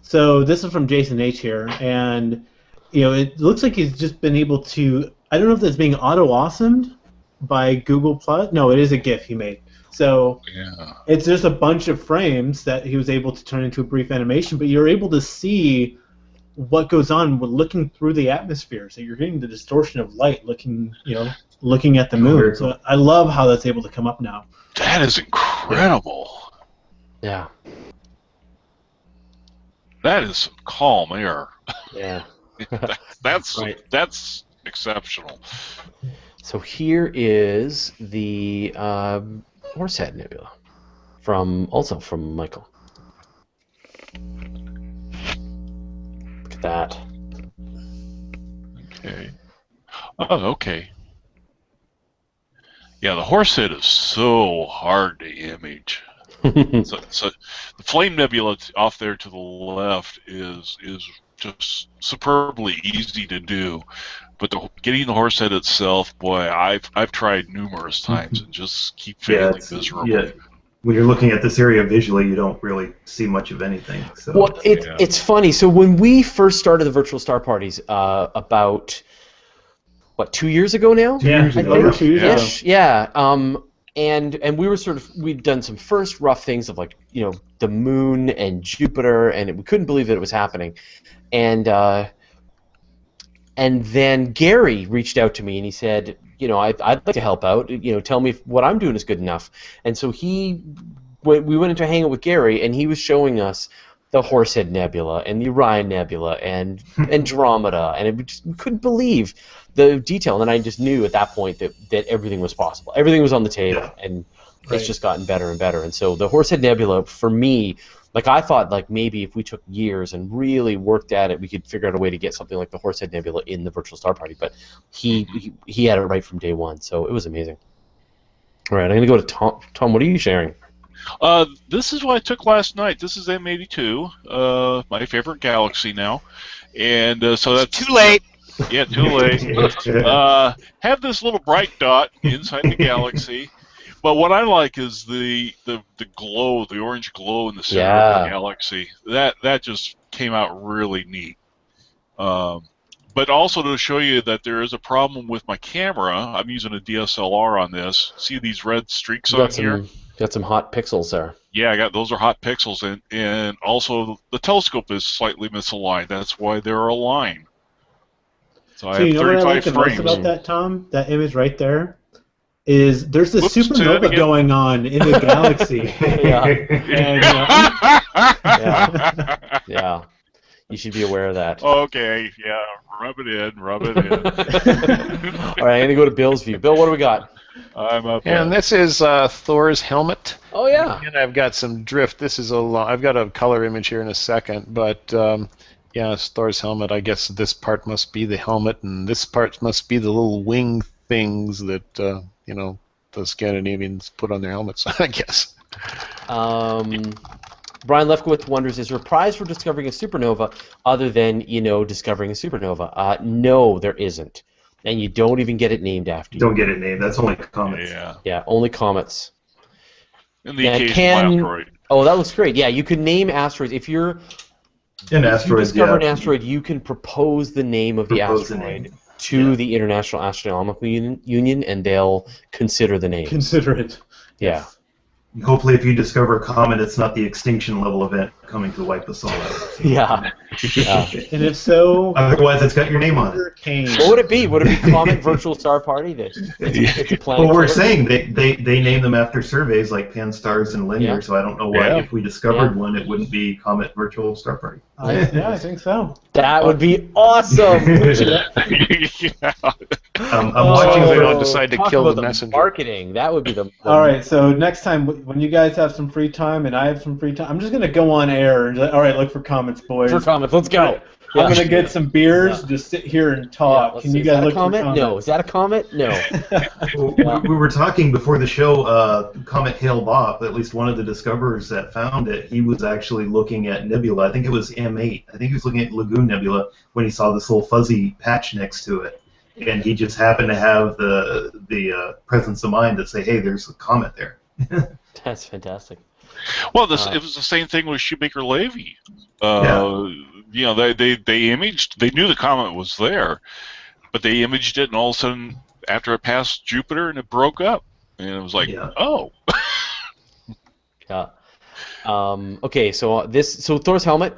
So this is from Jason H here, and it looks like he's just been able to. I don't know if that's being auto-awesomed by Google Plus. No, it is a GIF he made. So it's just a bunch of frames that he was able to turn into a brief animation, but you're able to see what goes on with looking through the atmosphere. So you're getting the distortion of light, looking at the moon. So I love how that's able to come up now. That is incredible. Yeah. That is some calm air. Yeah. That's exceptional. So here is the Horsehead Nebula also from Michael. Look at that. Okay. Oh, okay. Yeah, the Horsehead is so hard to image. so the Flame Nebula off there to the left is just superbly easy to do, but getting the Horsehead itself, boy, I've tried numerous times and just keep failing miserably. Yeah. When you're looking at this area visually, you don't really see much of anything. So. Well, it's funny. So when we first started the virtual star parties, about 2 years ago now? 2 years ago. 2 years ago. Yeah. And we were we'd done some first rough things of the moon and Jupiter, and we couldn't believe that it was happening. And then Gary reached out to me and he said, I'd like to help out. Tell me if what I'm doing is good enough. And so we went into a hangout with Gary, and he was showing us the Horsehead Nebula and the Orion Nebula and Andromeda, and we couldn't believe the detail. And then I just knew at that point that everything was possible. Everything was on the table, and it's just gotten better and better. And so the Horsehead Nebula, for me, I thought maybe if we took years and really worked at it, we could figure out a way to get something like the Horsehead Nebula in the Virtual Star Party. But he had it right from day one, so it was amazing. All right, I'm going to go to Tom. Tom, what are you sharing? This is what I took last night. This is M82, my favorite galaxy now, and so that's too late. Yeah, too late. Have this little bright dot inside the galaxy. But what I like is the glow, the orange glow in the center of the galaxy. That just came out really neat. But also to show you that there is a problem with my camera. I'm using a DSLR on this. See these red streaks on here? Got some hot pixels there. Yeah, those are hot pixels, and also the telescope is slightly misaligned. That's why they're aligned. So I have 35 what I like the most about that, Tom? That image right there is there's this supernova going on in the galaxy. Yeah. You should be aware of that. Okay, yeah, rub it in. All right, I'm going to go to Bill's view. Bill, what do we got? I'm up. And this is Thor's helmet. Oh, yeah. And I've got some drift. This is I've got a color image here in a second, but yeah, it's Thor's helmet. I guess this part must be the helmet, and this part must be the little wing things that the Scandinavians put on their helmets, I guess. Brian Lefkowitz wonders, is there a prize for discovering a supernova other than, discovering a supernova? No, there isn't. And you don't even get it named after you. Don't get it named. That's only comets. Yeah, only comets. And the occasional asteroid. Oh, that looks great. Yeah, you can name asteroids. If you discover an asteroid, you can propose the name of the asteroid. to the International Astronomical Union, and they'll consider the name. Consider it. Yeah. Hopefully, if you discover a comet, it's not the extinction level event coming to wipe us all out. Yeah. And if so, otherwise it's got your name on it. Cain. What would it be? Would it be Comet Virtual Star Party? It's a planet. Well, we're saying they name them after surveys like Pan-STARRS and Linear, Yeah. so I don't know why if we discovered Yeah. one, it wouldn't be Comet Virtual Star Party. I think so. That would be awesome. I'm watching. They don't decide to Talk kill about the messenger. Marketing. That would be the. All right, so next time when you guys have some free time and I have some free time, I'm just gonna go on air and all right, look for comments, boys. For comments, let's go. I'm gonna get some beers, just sit here and talk. let's Can see. you Is guys that a look comment? for comments? No. Is that a comment? No. We were talking before the show. Comet Hale-Bopp, at least one of the discoverers that found it, he was actually looking at nebula. I think it was M8. I think he was looking at Lagoon Nebula when he saw this little fuzzy patch next to it, and he just happened to have the presence of mind to say, "Hey, there's a comet there." That's fantastic. Well, it was the same thing with Shoemaker-Levy. You know, they imaged. They knew the comet was there, but they imaged it, and all of a sudden, after it passed Jupiter, and it broke up, and it was like, oh. Yeah. Okay. So Thor's helmet.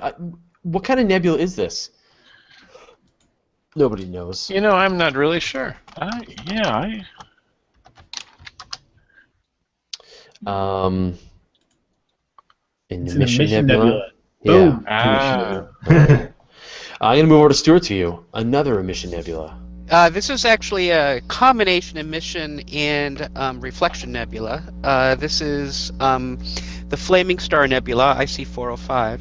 What kind of nebula is this? Nobody knows. You know, I'm not really sure. Emission nebula. Yeah. Boom. I'm going to move over to Stuart to you. Another emission nebula. This is actually a combination emission and reflection nebula. This is the Flaming Star Nebula, IC405,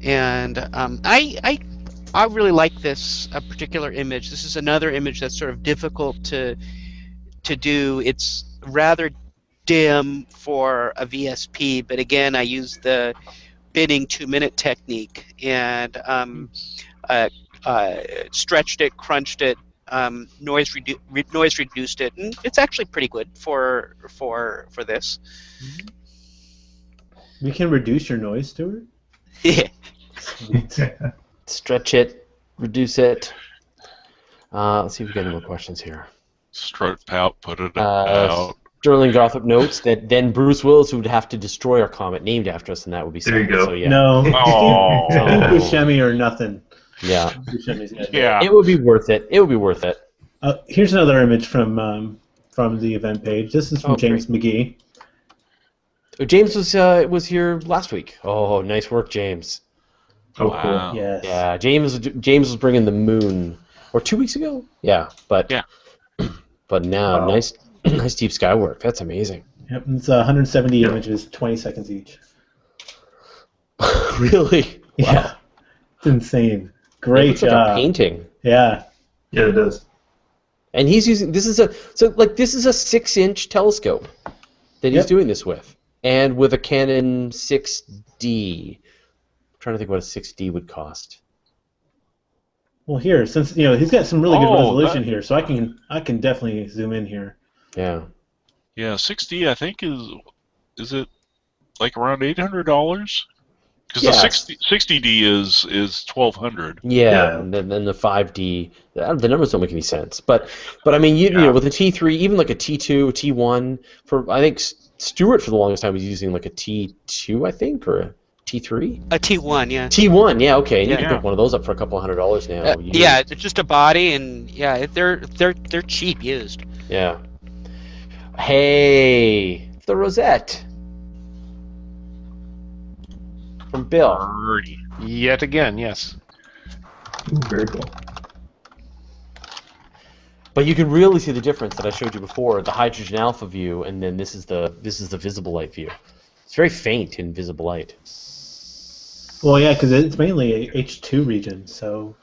and I really like this particular image. This is another image that's sort of difficult to do. It's rather dim for a VSP, but again, I use the binning 2-minute technique and stretched it, crunched it, noise reduced it, and it's actually pretty good for this. We can reduce your noise, Stuart? Yeah. Stretch it, reduce it. Let's see if we got any more questions here. Strut out, put it out. Sterling Gothrop notes that then Bruce Willis would have to destroy our comet named after us, and that would be There you something. go. So, yeah. No. Oh. Steve Buscemi or nothing. Yeah. Buscemi's got it. Yeah. It would be worth it. It would be worth it. Here's another image from the event page. This is from James McGee. James was here last week. Oh, nice work, James. Oh, Wow. cool. Yes. Yeah, James was bringing the moon, or 2 weeks ago. Yeah, but now nice deep sky work. That's amazing. Yep, it's 170 images, 20 seconds each. Really? Wow. Yeah, it's insane. It Great looks like a job. painting. Yeah. Yeah, it does. And he's using this is a 6-inch telescope that he's doing this with, and with a Canon 6D. I'm trying to think what a 6D would cost. Well, here, since he's got some really good resolution here, so I can definitely zoom in here. Yeah. Yeah, 6D I think is it like around $800? Because the 60D is $1,200. Yeah, and then the 5D, the numbers don't make any sense. But I mean, you know, with a T3, even like a T2, a T1, I think Stuart for the longest time was using like a T2, I think, or a T3. A T1, yeah. T1, yeah, okay. And you can Yeah. pick one of those up for a couple $100 now. Yeah, it's just a body, and yeah, they're cheap used. Yeah. Hey, the rosette from Bill. Yet again, yes. Ooh, very cool. But you can really see the difference that I showed you before, the hydrogen alpha view, and then this is the visible light view. It's very faint in visible light. Well, yeah, because it's mainly a H2 region, so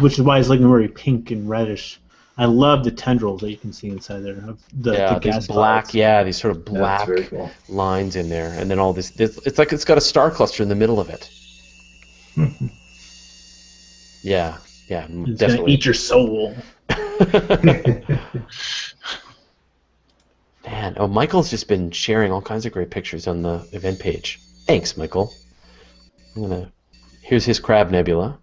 which is why it's looking very pink and reddish. I love the tendrils that you can see inside there. The these gas black, clouds. these sort of black very cool. lines in there, and then all this. It's like it's got a star cluster in the middle of it. Yeah, It's definitely. gonna eat your soul. Man, Michael's just been sharing all kinds of great pictures on the event page. Thanks, Michael. Here's his Crab Nebula.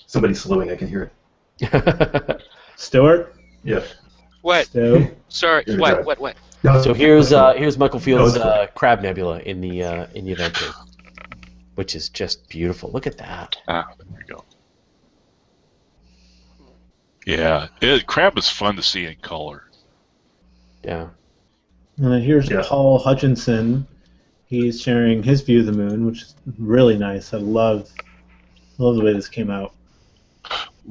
Somebody's slowing. I can hear it. Stuart? Yeah. What? Stu? Sorry. Here, What? drive. What? No, So here's Michael Field's it's cool. Crab Nebula in the event room, which is just beautiful. Look at that. There we go. Yeah, crab is fun to see in color. Yeah. Here's Paul Hutchinson. He's sharing his view of the moon, which is really nice. I love the way this came out.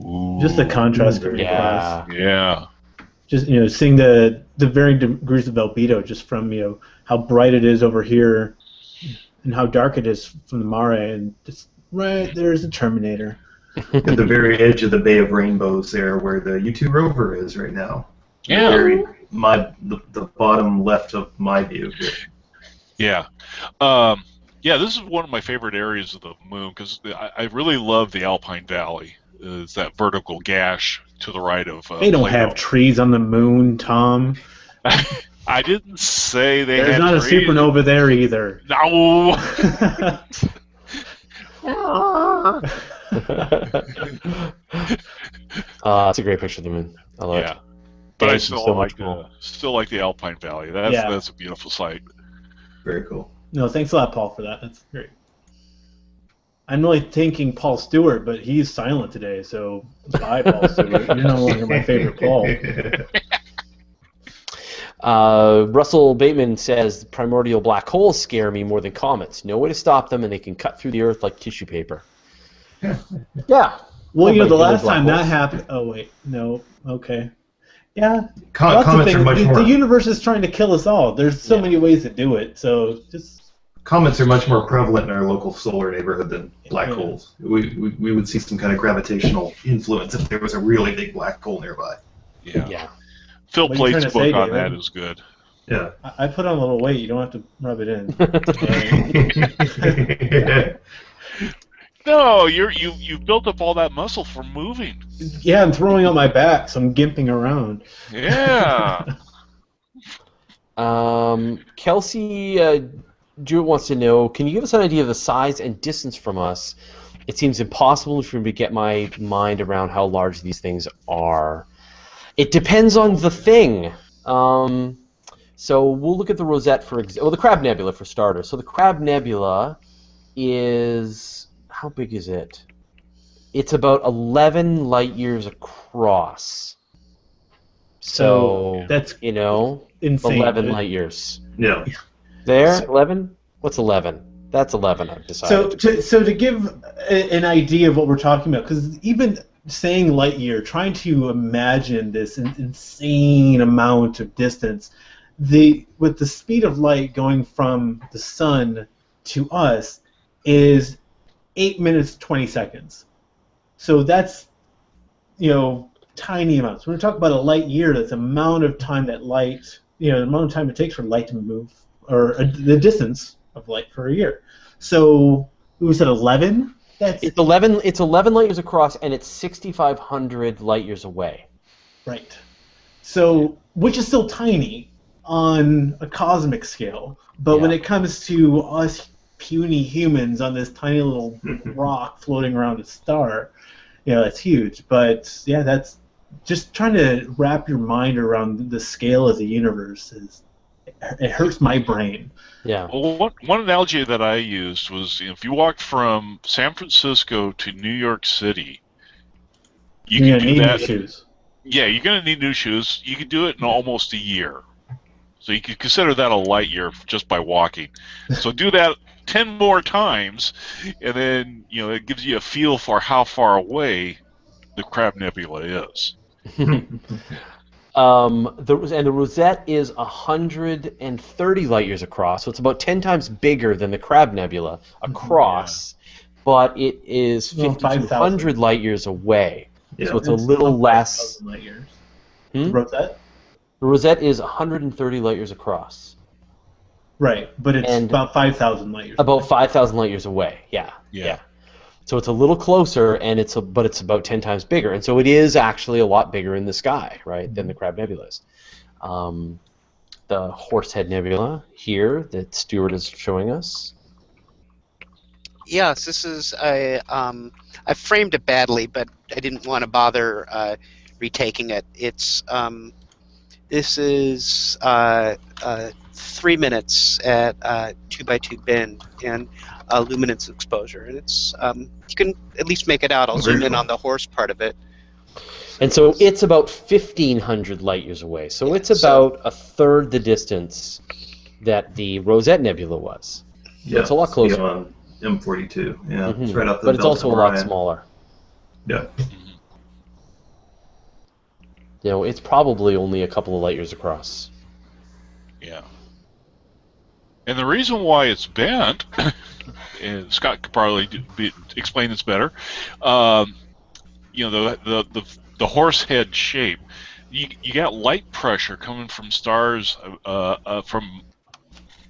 Ooh. Just the contrast of class. Yeah. Just seeing the varying degrees of albedo, just from how bright it is over here, and how dark it is from the mare, and just right there's the Terminator. At the very edge of the Bay of Rainbows there, where the U2 rover is right now. Yeah. The bottom left of my view. Yeah. Yeah, this is one of my favorite areas of the moon because I really love the Alpine Valley. It's that vertical gash to the right of They don't Plato. have trees on the moon, Tom. I didn't say they There's had not trees. a supernova there either. No. It's a great picture of the moon. I love it. But I Thank you still so like much, still like the Alpine Valley. That's a beautiful sight. Very cool. No, thanks a lot, Paul, for that. That's great. I'm really thanking Paul Stewart, but he's silent today, so bye, Paul Stewart. You're no longer my favorite Paul. Russell Bateman says primordial black holes scare me more than comets. No way to stop them, and they can cut through the Earth like tissue paper. Yeah. Well, the last time that happened... Oh, wait. No. Okay. Yeah. Comets are much more... The universe is trying to kill us all. There's so many ways to do it, so just... Comets are much more prevalent in our local solar neighborhood than black holes. We would see some kind of gravitational influence if there was a really big black hole nearby. Yeah. Phil What are you Plate's trying to book say, on David? that is good. Yeah. I put on a little weight. You don't have to rub it in. No, you've built up all that muscle from moving. Yeah, I'm throwing out my back, so I'm gimping around. Yeah. Kelsey Drew wants to know, can you give us an idea of the size and distance from us? It seems impossible for me to get my mind around how large these things are. It depends on the thing. So we'll look at the Rosette the Crab Nebula for starters. So the Crab Nebula is, how big is it? It's about 11 light years across. So that's insane. 11 light years. Yeah. There, 11? What's 11? That's 11, I've decided. So to give an idea of what we're talking about, because even saying light year, trying to imagine this insane amount of distance, with the speed of light going from the sun to us is 8 minutes 20 seconds. So that's tiny amounts. When we talk about a light year, that's the amount of time that light, the amount of time it takes for light to move, or the distance of light for a year. So we said 11. It's 11. It's 11 light years across, and it's 6,500 light years away. Right. So, which is still tiny on a cosmic scale, but when it comes to us puny humans on this tiny little rock floating around a star, that's huge. But yeah, that's just trying to wrap your mind around the scale of the universe it hurts my brain. Yeah. Well, one analogy that I used was if you walked from San Francisco to New York City, you're gonna need new shoes. Yeah, you're going to need new shoes. You could do it in almost a year. So you could consider that a light year just by walking. So do that 10 more times, and then it gives you a feel for how far away the Crab Nebula is. The Rosette is 130 light years across, so it's about 10 times bigger than the Crab Nebula across, but it is 5,200 light years away. Yeah. So it's a little less. Light years. The Rosette? The Rosette is 130 light years across. Right, but it's about 5,000 light years. About 5,000 light years away. Yeah. So it's a little closer, and it's about 10 times bigger, and so it is actually a lot bigger in the sky, right, than the Crab Nebula is. The Horsehead Nebula here that Stuart is showing us. Yes, this is a. I framed it badly, but I didn't want to bother retaking it. It's this is 3 minutes at 2x2 bin and luminance exposure, and it's you can at least make it out. I'll zoom in on the horse part of it. And so it's about 1,500 light years away. So it's about a third the distance that the Rosette Nebula was. Yeah, it's a lot closer. On M42. Yeah, it's right up the but it's belt also of a lot Orion. smaller. Yeah. You know, it's probably only a couple of light years across. Yeah. And the reason why it's bent, and Scott could probably explain this better. You know, the horse head shape. You got light pressure coming from stars from,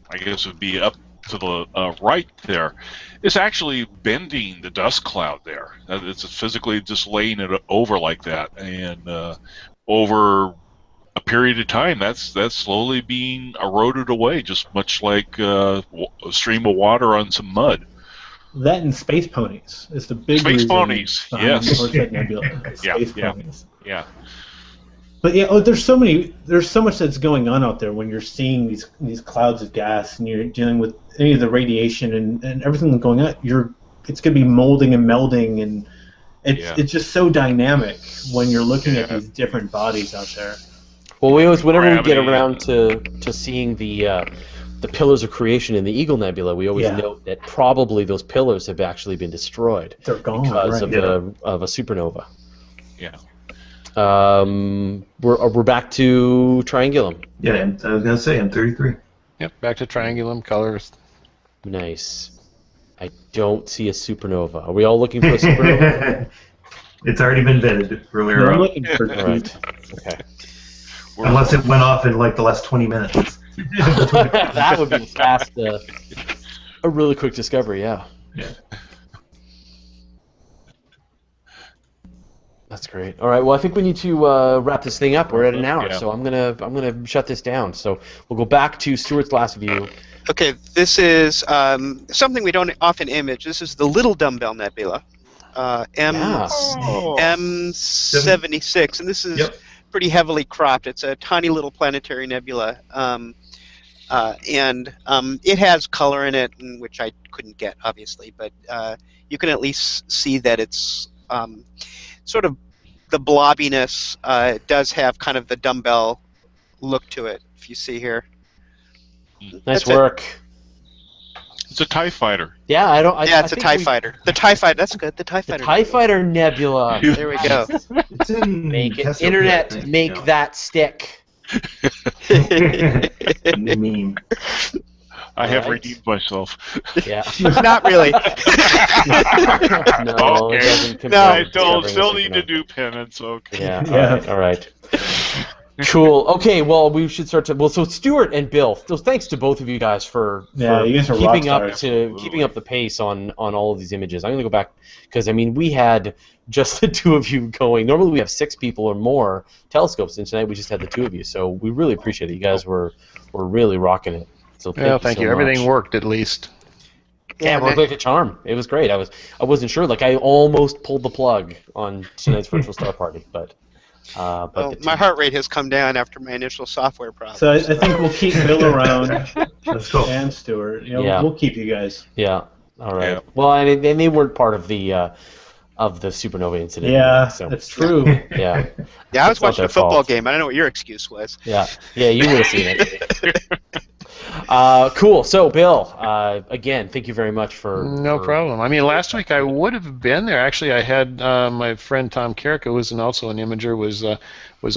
I guess it would be up to the right there. It's actually bending the dust cloud there. It's physically just laying it over like that, and over a period of time, that's slowly being eroded away, just much like a stream of water on some mud. That and space ponies is the big Space reason ponies, behind yes. Rosette Nebula. Space Yeah. ponies. Yeah. But yeah, there's so much that's going on out there when you're seeing these clouds of gas and you're dealing with any of the radiation and everything that's going on. It's going to be molding and melding, and it's just so dynamic when you're looking at these different bodies out there. Well, whenever we get around to seeing the pillars of creation in the Eagle Nebula, we always note that probably those pillars have actually been destroyed. They're gone because right. of a supernova. Yeah. We're back to Triangulum. Yeah, and I was gonna say M33. Yep, back to Triangulum colors. Nice. I don't see a supernova. Are we all looking for a supernova? It's already been vetted earlier I'm on. looking for Right. Okay. Unless it went off in like the last 20 minutes. That would be fast. A really quick discovery, yeah. Yeah. That's great. All right. Well, I think we need to wrap this thing up. We're at an hour, Yeah. so I'm gonna shut this down. So we'll go back to Stuart's last view. Okay, this is something we don't often image. This is the Little Dumbbell Nebula, M76, and this is pretty heavily cropped. It's a tiny little planetary nebula, and it has color in it, which I couldn't get, obviously, but you can at least see that it's sort of the blobbiness does have kind of the dumbbell look to it, if you see here. Nice work. It's a TIE fighter. Yeah, it's a TIE fighter. The TIE fighter, that's good. The TIE The fighter. TIE Fighter Nebula. There we go. It's in Make it. Cassiopeia, Internet, I think, make that stick. meme. I have Right. redeemed myself. Yeah. Not really. No, Okay. it doesn't compare No, I to still discovering need a to do penance. Okay. Yeah. Yeah. All right. Cool. Okay. Well, we should start to. Well, so Stuart and Bill. So thanks to both of you guys for You guys are keeping rock up stars. keeping up the pace on all of these images. I'm gonna go back because I mean we had just the two of you going. Normally we have 6 people or more telescopes, and tonight we just had the 2 of you. So we really appreciate it. You guys were really rocking it. So Thank you. so Everything much. worked at least. Yeah, it worked like a charm. It was great. I wasn't sure. Like I almost pulled the plug on tonight's virtual star party, but My heart rate has come down after my initial software problem. So I think we'll keep Bill around Let's go. and Stuart. Yeah. We'll keep you guys. yeah. All right. Yeah. Well, and they weren't part of the supernova incident. Yeah, So that's true. yeah. Yeah, I was It's not watching their a football fault. game. I don't know what your excuse was. Yeah. Yeah. You would have seen it. Cool. So, Bill, again, thank you very much for. No problem. I mean, last week I would have been there. Actually, I had my friend Tom Carrick, who was also an imager, was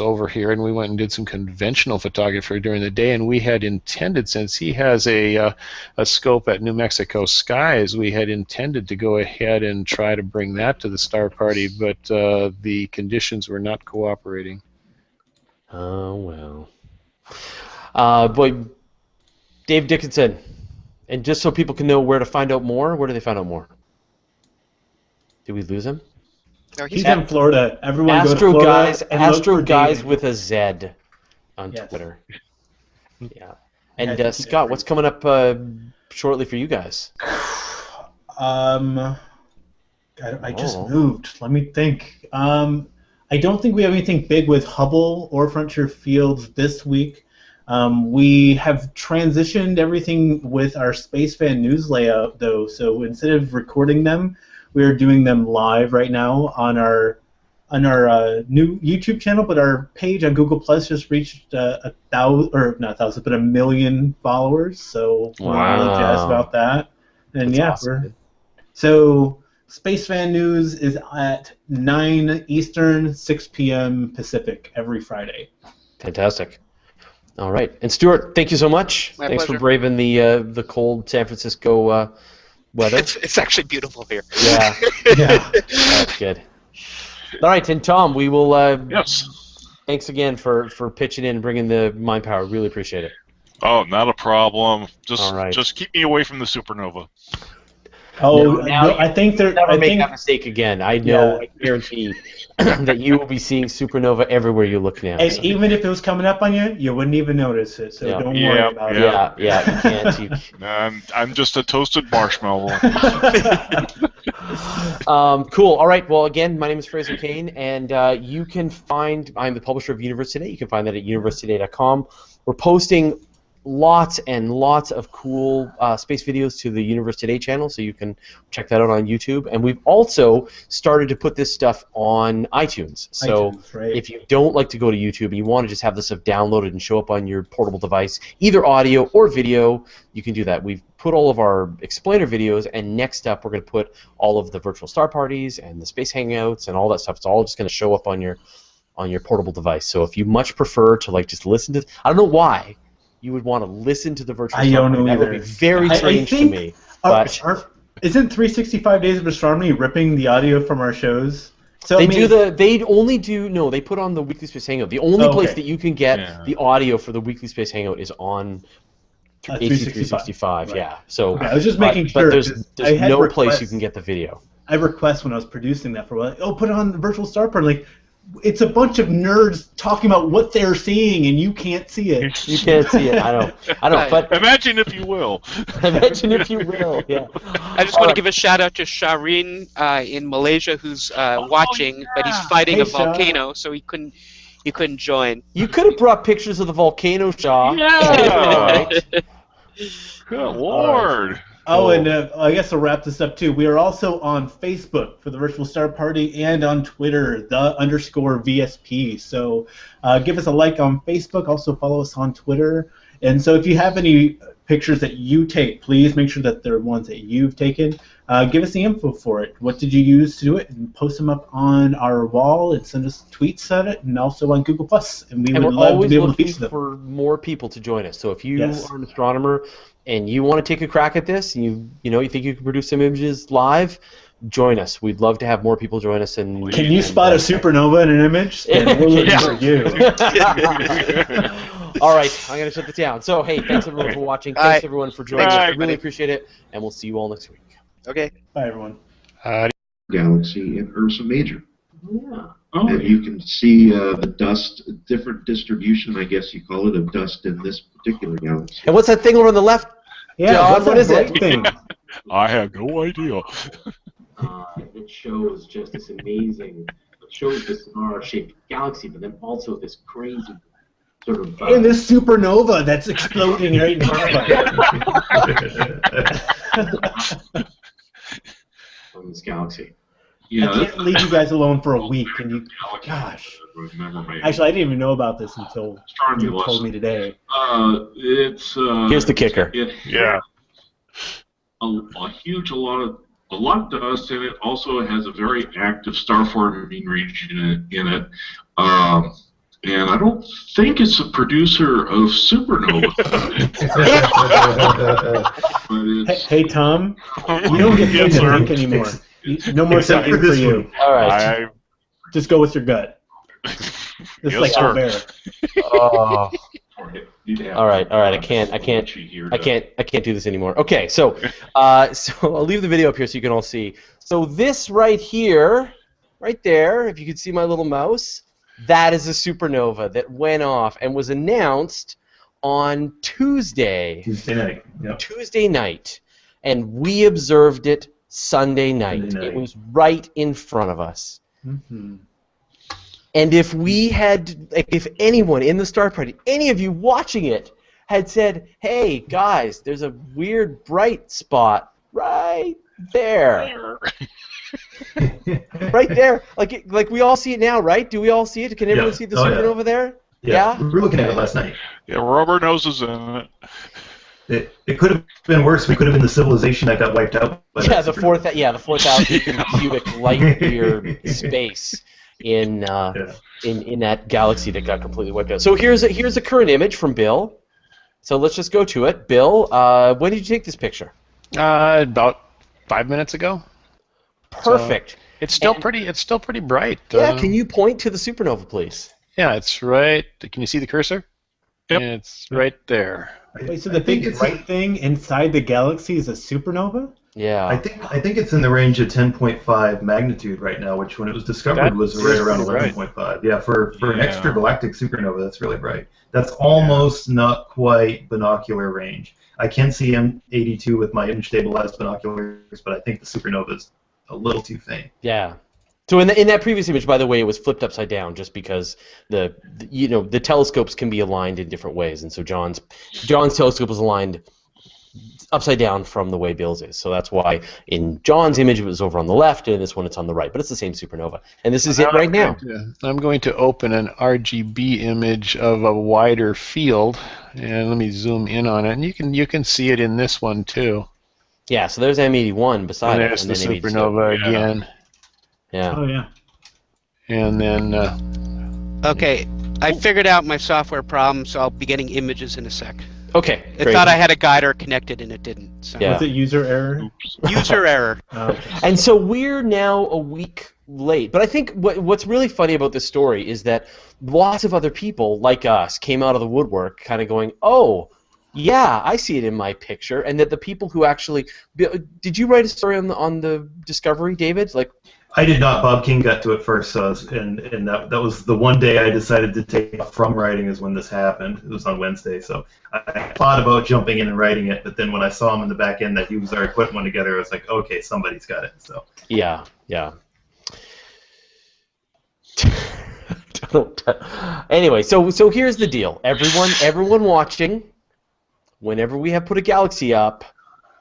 over here, and we went and did some conventional photography during the day. And we had intended, since he has a scope at New Mexico Skies, we had intended to go ahead and try to bring that to the star party, but the conditions were not cooperating. Oh well. Boy, Dave Dickinson, and just so people can know where to find out more, where do they find out more? Did we lose him? No, He's in Florida. Everyone go to Astro Florida guys, and look Astro for guys David. with a Z on Yes. Twitter. Yeah. And I think Scott, what's coming up shortly for you guys? I just moved. Let me think. I don't think we have anything big with Hubble or Frontier Fields this week. We have transitioned everything with our Space Fan news layout, though. So instead of recording them, we are doing them live right now on our new YouTube channel. But our page on Google Plus just reached a million followers. So we're really jazzed about that. And That's yeah, awesome. So Space Fan News is at 9 Eastern, 6 p.m. Pacific every Friday. Fantastic. All right. And Stuart, thank you so much. My Thanks pleasure. for braving the cold San Francisco weather. It's actually beautiful here. Yeah. Yeah. That's good. All right, and Tom, we will. Yes. Thanks again for pitching in and bringing the mind power. Really appreciate it. Oh, not a problem. All right. Just keep me away from the supernova. Oh, Now no, I think there. Never I make think that mistake again. I know, I guarantee that you will be seeing supernova everywhere you look now. and So. even if it was coming up on you, you wouldn't even notice it. So Yeah. don't Yeah, worry about it. Yeah, you can't. I'm just a toasted marshmallow. Cool. All right. Well, again, my name is Fraser Cain, and you can find. I'm the publisher of Universe Today. You can find that at universetoday.com. We're posting lots and lots of cool space videos to the Universe Today channel, so you can check that out on YouTube. And we've also started to put this stuff on iTunes. So iTunes, right. if you don't like to go to YouTube and you want to just have this stuff downloaded and show up on your portable device, either audio or video, you can do that. We've put all of our explainer videos, and next up we're going to put all of the virtual star parties and the space hangouts and all that stuff. It's all just going to show up on your portable device. So if you much prefer to just listen to, I don't know why you would want to listen to the virtual I star don't party. know That either. would be very I strange to think me. Isn't But 365 Days of Astronomy ripping the audio from our shows? So they they put on the Weekly Space Hangout. The only place that you can get the audio for the Weekly Space Hangout is on AC365. Right. Yeah. So Okay, I was just making but sure. there's 'cause I had no place requests. you can get the video. I request when I was producing that for a while. Oh, put it on the virtual star party. Like, it's a bunch of nerds talking about what they're seeing, and you can't see it. You can't see it. I know. But Imagine if you will. imagine if you will. Yeah. I just want to give a shout out to Shahrin in Malaysia, who's watching, but he's fighting Hey, a volcano, so he couldn't join. You could have brought pictures of the volcano, Shaw. Yeah. Good lord. Oh, and I guess to wrap this up too, we are also on Facebook for the Virtual Star Party and on Twitter, _VSP. So give us a like on Facebook. Also follow us on Twitter. And so if you have any pictures that you take, please make sure that they're ones that you've taken. Give us the info for it. What did you use to do it? And post them up on our wall and send us tweets at it, and also on Google+. And we would we're love to always be able to looking feature them. for more people to join us. So if you Yes. are an astronomer and you want to take a crack at this, and you think you can produce some images live, join us. We'd love to have more people join us. And Can you spot a supernova in an image? Then we're looking for you. All right, I'm going to shut this down. So, hey, thanks everyone for watching. Thanks everyone for joining us. I really appreciate it, and we'll see you all next week. Okay. Bye, everyone. Galaxy in Ursa Major. Yeah. Oh, And you can see the dust, different distribution, I guess you call it, of dust in this particular galaxy. And what's that thing over on the left? Yeah, John, what is it? bright thing? I have no idea. It shows just this amazing. It shows this star-shaped galaxy, but then also this crazy sort of. And this supernova that's exploding right in front of us. From this galaxy. yeah. I can't leave you guys alone for a week. And you, gosh. Remember me. Actually, I didn't even know about this until Astronomy you told lesson. me today. It's. Here's the kicker. It Yeah. a lot of dust, and it also has a very active star forming region in it. And I don't think it's a producer of supernova. But it's, Hey, Tom, you don't get paid Yes, to sir. think anymore. No more Except thinking for for this you. one. All right. I Just go with your gut. Just Yes, like sir. Albert. Oh. you'd have All right. I can't do this anymore. Okay, so I'll leave the video up here so you can all see. So this right here, right there, if you could see my little mouse, that is a supernova that went off and was announced on Tuesday Tuesday night. Yep. night, and we observed it Sunday night. It was right in front of us. Mm-hmm. And if we had, if anyone in the Star Party, any of you watching it, had said, "Hey guys, there's a weird bright spot right there," right there, like we all see it now, right? Do we all see it? Can everyone see the supernova there? Yeah, we were looking at it last night. Yeah, rubber noses in it. It could have been worse. We could have been the civilization that got wiped out. Yeah, the 4,000 cubic light year space in that galaxy that got completely wiped out. So here's a current image from Bill. So let's just go to it. Bill, when did you take this picture? About 5 minutes ago. Perfect. So it's still pretty bright. Yeah. Can you point to the supernova, please? Yeah, it's right. Can you see the cursor? Yep. It's right there. Wait, so the big bright thing inside the galaxy is a supernova? Yeah. I think it's in the range of 10.5 magnitude right now, which when it was discovered was right around 11.5. Yeah, for an extragalactic supernova, that's really bright. That's almost not quite binocular range. I can see M82 with my image-stabilized binoculars, but I think the supernova is a little too faint. Yeah. So in that previous image, by the way, it was flipped upside down just because the telescopes can be aligned in different ways, and so John's telescope was aligned upside down from the way Bill's is. So that's why in John's image it was over on the left, and in this one it's on the right. But it's the same supernova, and this is it right now. I'm going to open an RGB image of a wider field, and let me zoom in on it, and you can see it in this one too. Yeah. So there's M81 beside it, and and there's the then supernova again. Yeah. Oh yeah. And then. Okay, I figured out my software problem, so I'll be getting images in a sec. Okay. It thought I had a guider connected and it didn't. So. Yeah. Was it user error? User error. Oh, okay. And so we're now a week late. But I think what's really funny about this story is that lots of other people like us came out of the woodwork kind of going, "Oh, yeah, I see it in my picture," and that the people who actually did you write a story on the Discovery, David? Like, I did not. Bob King got to it first, so and that was the one day I decided to take off from writing is when this happened. It was on Wednesday, so I thought about jumping in and writing it, but then when I saw him in the back end that he was already putting one together, I was like, okay, somebody's got it. So yeah. Anyway, so here's the deal. Everyone watching, whenever we have put a galaxy up,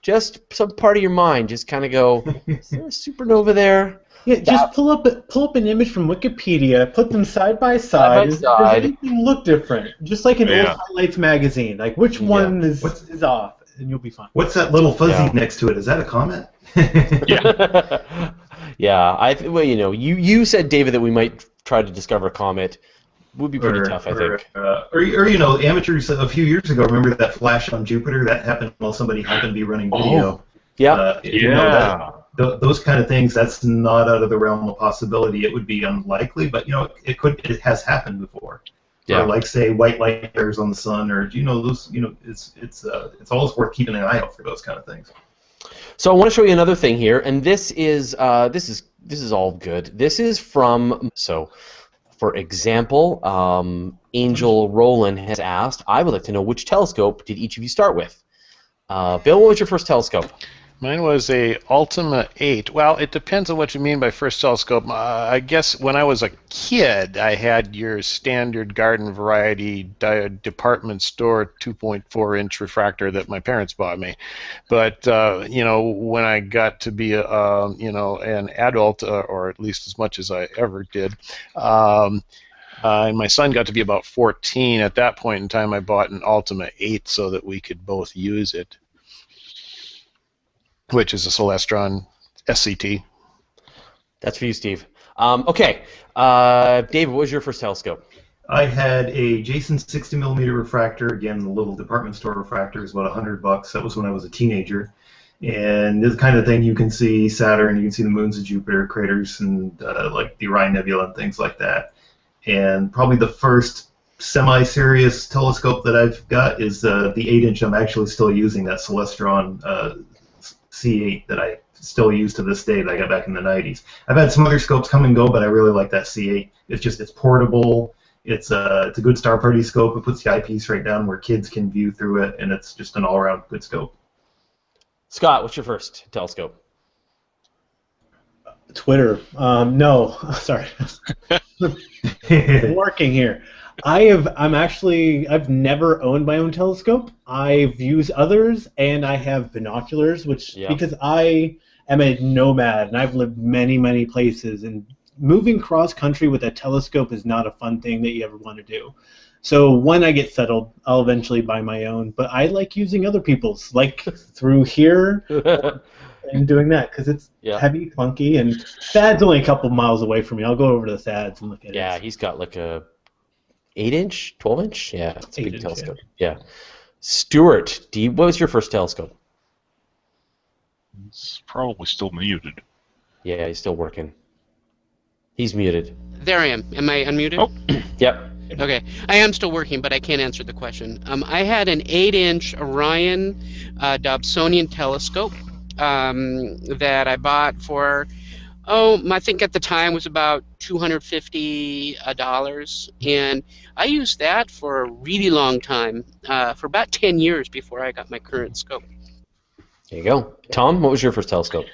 just some part of your mind just kind of go, "Is there a supernova there?" Yeah, just pull up an image from Wikipedia, put them side by side. Does anything look different? Just like an old Highlights magazine. Like, which one is off, and you'll be fine. What's that little fuzzy next to it? Is that a comet? Yeah. Yeah. Well, you said, David, that we might try to discover a comet. Would be pretty tough, I think. Or amateurs a few years ago, remember that flash on Jupiter? That happened while somebody happened to be running video. Yeah. Those kind of things, that's not out of the realm of possibility. It would be unlikely, but it has happened before. Yeah. Or like say white light pairs on the sun, or those. It's always worth keeping an eye out for those kind of things. So I want to show you another thing here, and this is all good. This is from for example, Angel Rowland has asked, "I would like to know which telescope did each of you start with?" Bill, what was your first telescope? Mine was a Ultima 8. Well, it depends on what you mean by first telescope. I guess when I was a kid, I had your standard garden variety department store 2.4-inch refractor that my parents bought me. But when I got to be an adult, or at least as much as I ever did, and my son got to be about 14. At that point in time, I bought an Ultima 8 so that we could both use it, which is a Celestron SCT. That's for you, Steve. Okay. David, what was your first telescope? I had a Jason 60mm refractor, again, the little department store refractor, is about $100. That was when I was a teenager. And this kind of thing, you can see Saturn, you can see the moons of Jupiter, craters, and like the Orion Nebula and things like that. And probably the first semi-serious telescope that I've got is the 8-inch. I'm actually still using that Celestron C8 that I still use to this day that I got back in the 90s. I've had some other scopes come and go, but I really like that C8. It's portable. It's a good Star Party scope. It puts the eyepiece right down where kids can view through it, and it's just an all-around good scope. Scott, what's your first telescope? Twitter. No, sorry. Working here. I've never owned my own telescope. I've used others, and I have binoculars, because I am a nomad and I've lived many, many places, and moving cross country with a telescope is not a fun thing that you ever want to do. So when I get settled, I'll eventually buy my own, but I like using other people's, like through here and doing that, because it's heavy, clunky, and SAD's only a couple miles away from me. I'll go over to the SADs and look at it. Yeah, he's got like a 8-inch, 12-inch? Yeah, it's a big telescope. Yeah. Stuart, what was your first telescope? It's probably still muted. Yeah, he's still working. He's muted. There I am. Am I unmuted? Oh. Yep. Okay. I am still working, but I can't answer the question. I had an 8-inch Orion Dobsonian telescope that I bought for, I think at the time was about $250, and I used that for a really long time, for about 10 years before I got my current scope. There you go. Tom, what was your first telescope?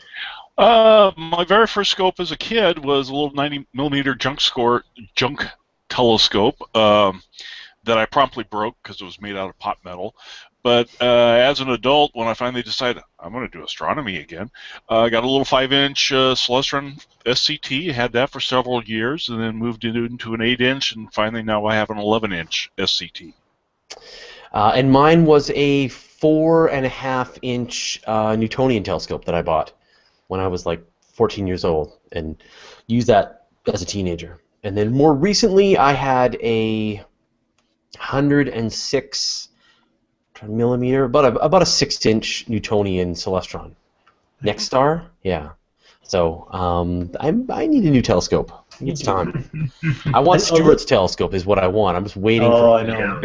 My very first scope as a kid was a little 90mm junk telescope that I promptly broke because it was made out of pot metal. But as an adult, when I finally decided I'm going to do astronomy again, I got a little 5-inch Celestron SCT, had that for several years, and then moved into an 8-inch, and finally now I have an 11-inch SCT. And mine was a 4.5-inch Newtonian telescope that I bought when I was like 14 years old, and used that as a teenager. And then more recently, I had a 106 millimeter, about a 6-inch Newtonian Celestron. Next Star, yeah. So I need a new telescope. It's time. I want Stuart's telescope is what I want. I'm just waiting for. Oh, I know.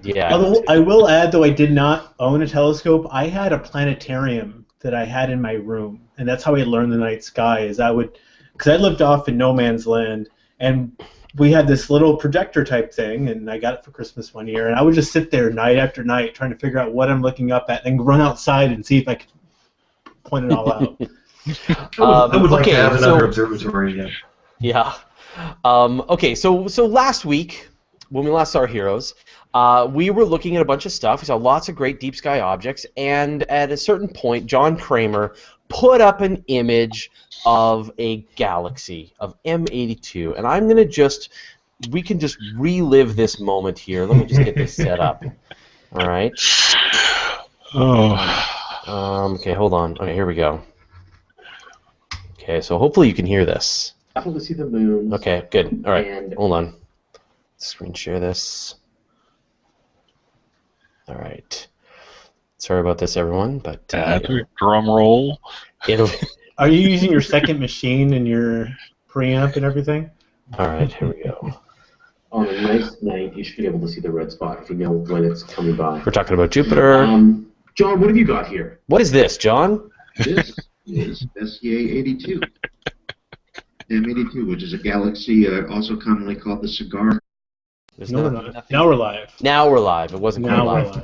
Yeah. Although I will add, though I did not own a telescope, I had a planetarium that I had in my room, and that's how I learned the night sky. Because I lived off in no man's land, and we had this little projector type thing, and I got it for Christmas one year, and I would just sit there night after night trying to figure out what I'm looking up at, and run outside and see if I could point it all out. I would like to have another observatory again. Yeah. Okay, so last week, when we last saw our heroes, we were looking at a bunch of stuff. We saw lots of great deep sky objects, and at a certain point, John Kramer put up an image of a galaxy of M82, and I'm gonna we can just relive this moment here. Let me just get this set up. All right. Oh. Okay, hold on. Okay, here we go. Okay, so hopefully you can hear this. Definitely see the moon. Okay, good. All right, hold on. Screen share this. All right. Sorry about this, everyone, but drum roll. Are you using your second machine and your preamp and everything? All right, here we go. On a nice night, you should be able to see the red spot if you know when it's coming by. We're talking about Jupiter. John, what have you got here? What is this, John? This is SCA 82. M82, which is a galaxy also commonly called the cigar. Now we're live. Now we're live. It wasn't quite live. We're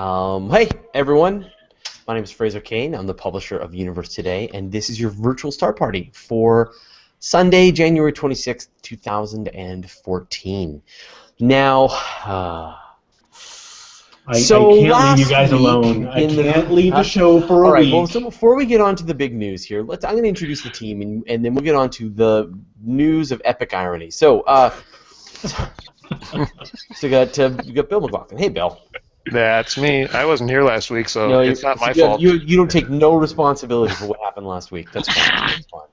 live. Hey, everyone. My name is Fraser Cain. I'm the publisher of Universe Today, and this is your virtual star party for Sunday, January 26th, 2014. Now, I can't leave you guys alone. I can't leave the show for a week. Well, so before we get on to the big news here, I'm going to introduce the team, and then we'll get on to the news of epic irony. So, we got Bill McLaughlin. Hey, Bill. That's me. I wasn't here last week, so it's not my fault. You don't take no responsibility for what happened last week. That's fine. That's fine.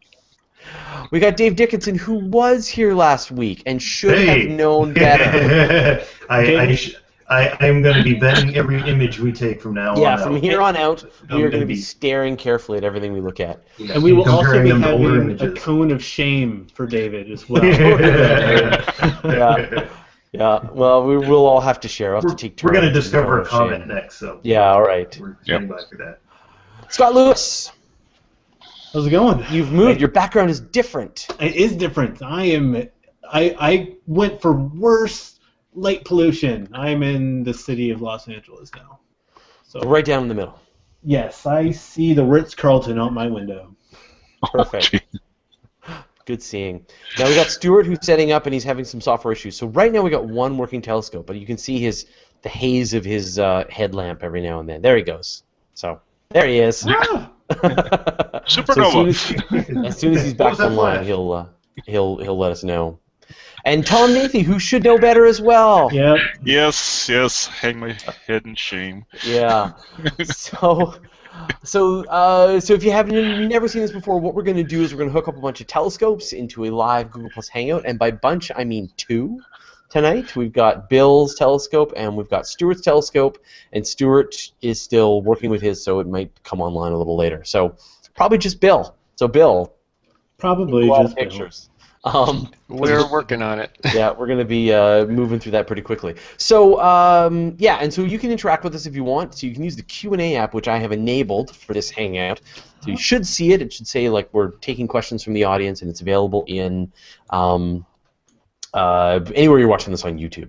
We got Dave Dickinson, who was here last week and should have known better. I'm going to be vetting every image we take from now on. Yeah, from here on out, we are going to be staring carefully at everything we look at. Yes. And we will also be having a cone of shame for David as well. Yeah, well, we will all have to share. We'll have to take turns. We're going to discover a comet next, so yeah, all right. We're standing by for that. Scott Lewis. How's it going? You've moved. Your background is different. It is different. I went for worse light pollution. I'm in the city of Los Angeles now. So right down in the middle. Yes, I see the Ritz-Carlton out my window. Perfect. Good seeing. Now we got Stuart who's setting up and he's having some software issues. So right now we got one working telescope, but you can see the haze of his headlamp every now and then. There he goes. So there he is. Supernova. So as soon as he's back online, he'll let us know. And Tom Nathe, who should know better as well. Yep. Yes. Hang my head in shame. Yeah. So if you haven't never seen this before, what we're going to do is we're going to hook up a bunch of telescopes into a live Google Plus Hangout, and by bunch I mean 2 tonight. We've got Bill's telescope and we've got Stuart's telescope, and Stuart is still working with his, so it might come online a little later. So probably just Bill. So Bill, probably just pictures. We're working on it. Yeah, we're going to be moving through that pretty quickly. So, yeah, and so you can interact with us if you want. So you can use the Q&A app, which I have enabled for this Hangout. So you should see it. It should say, like, we're taking questions from the audience, and it's available in anywhere you're watching this on YouTube.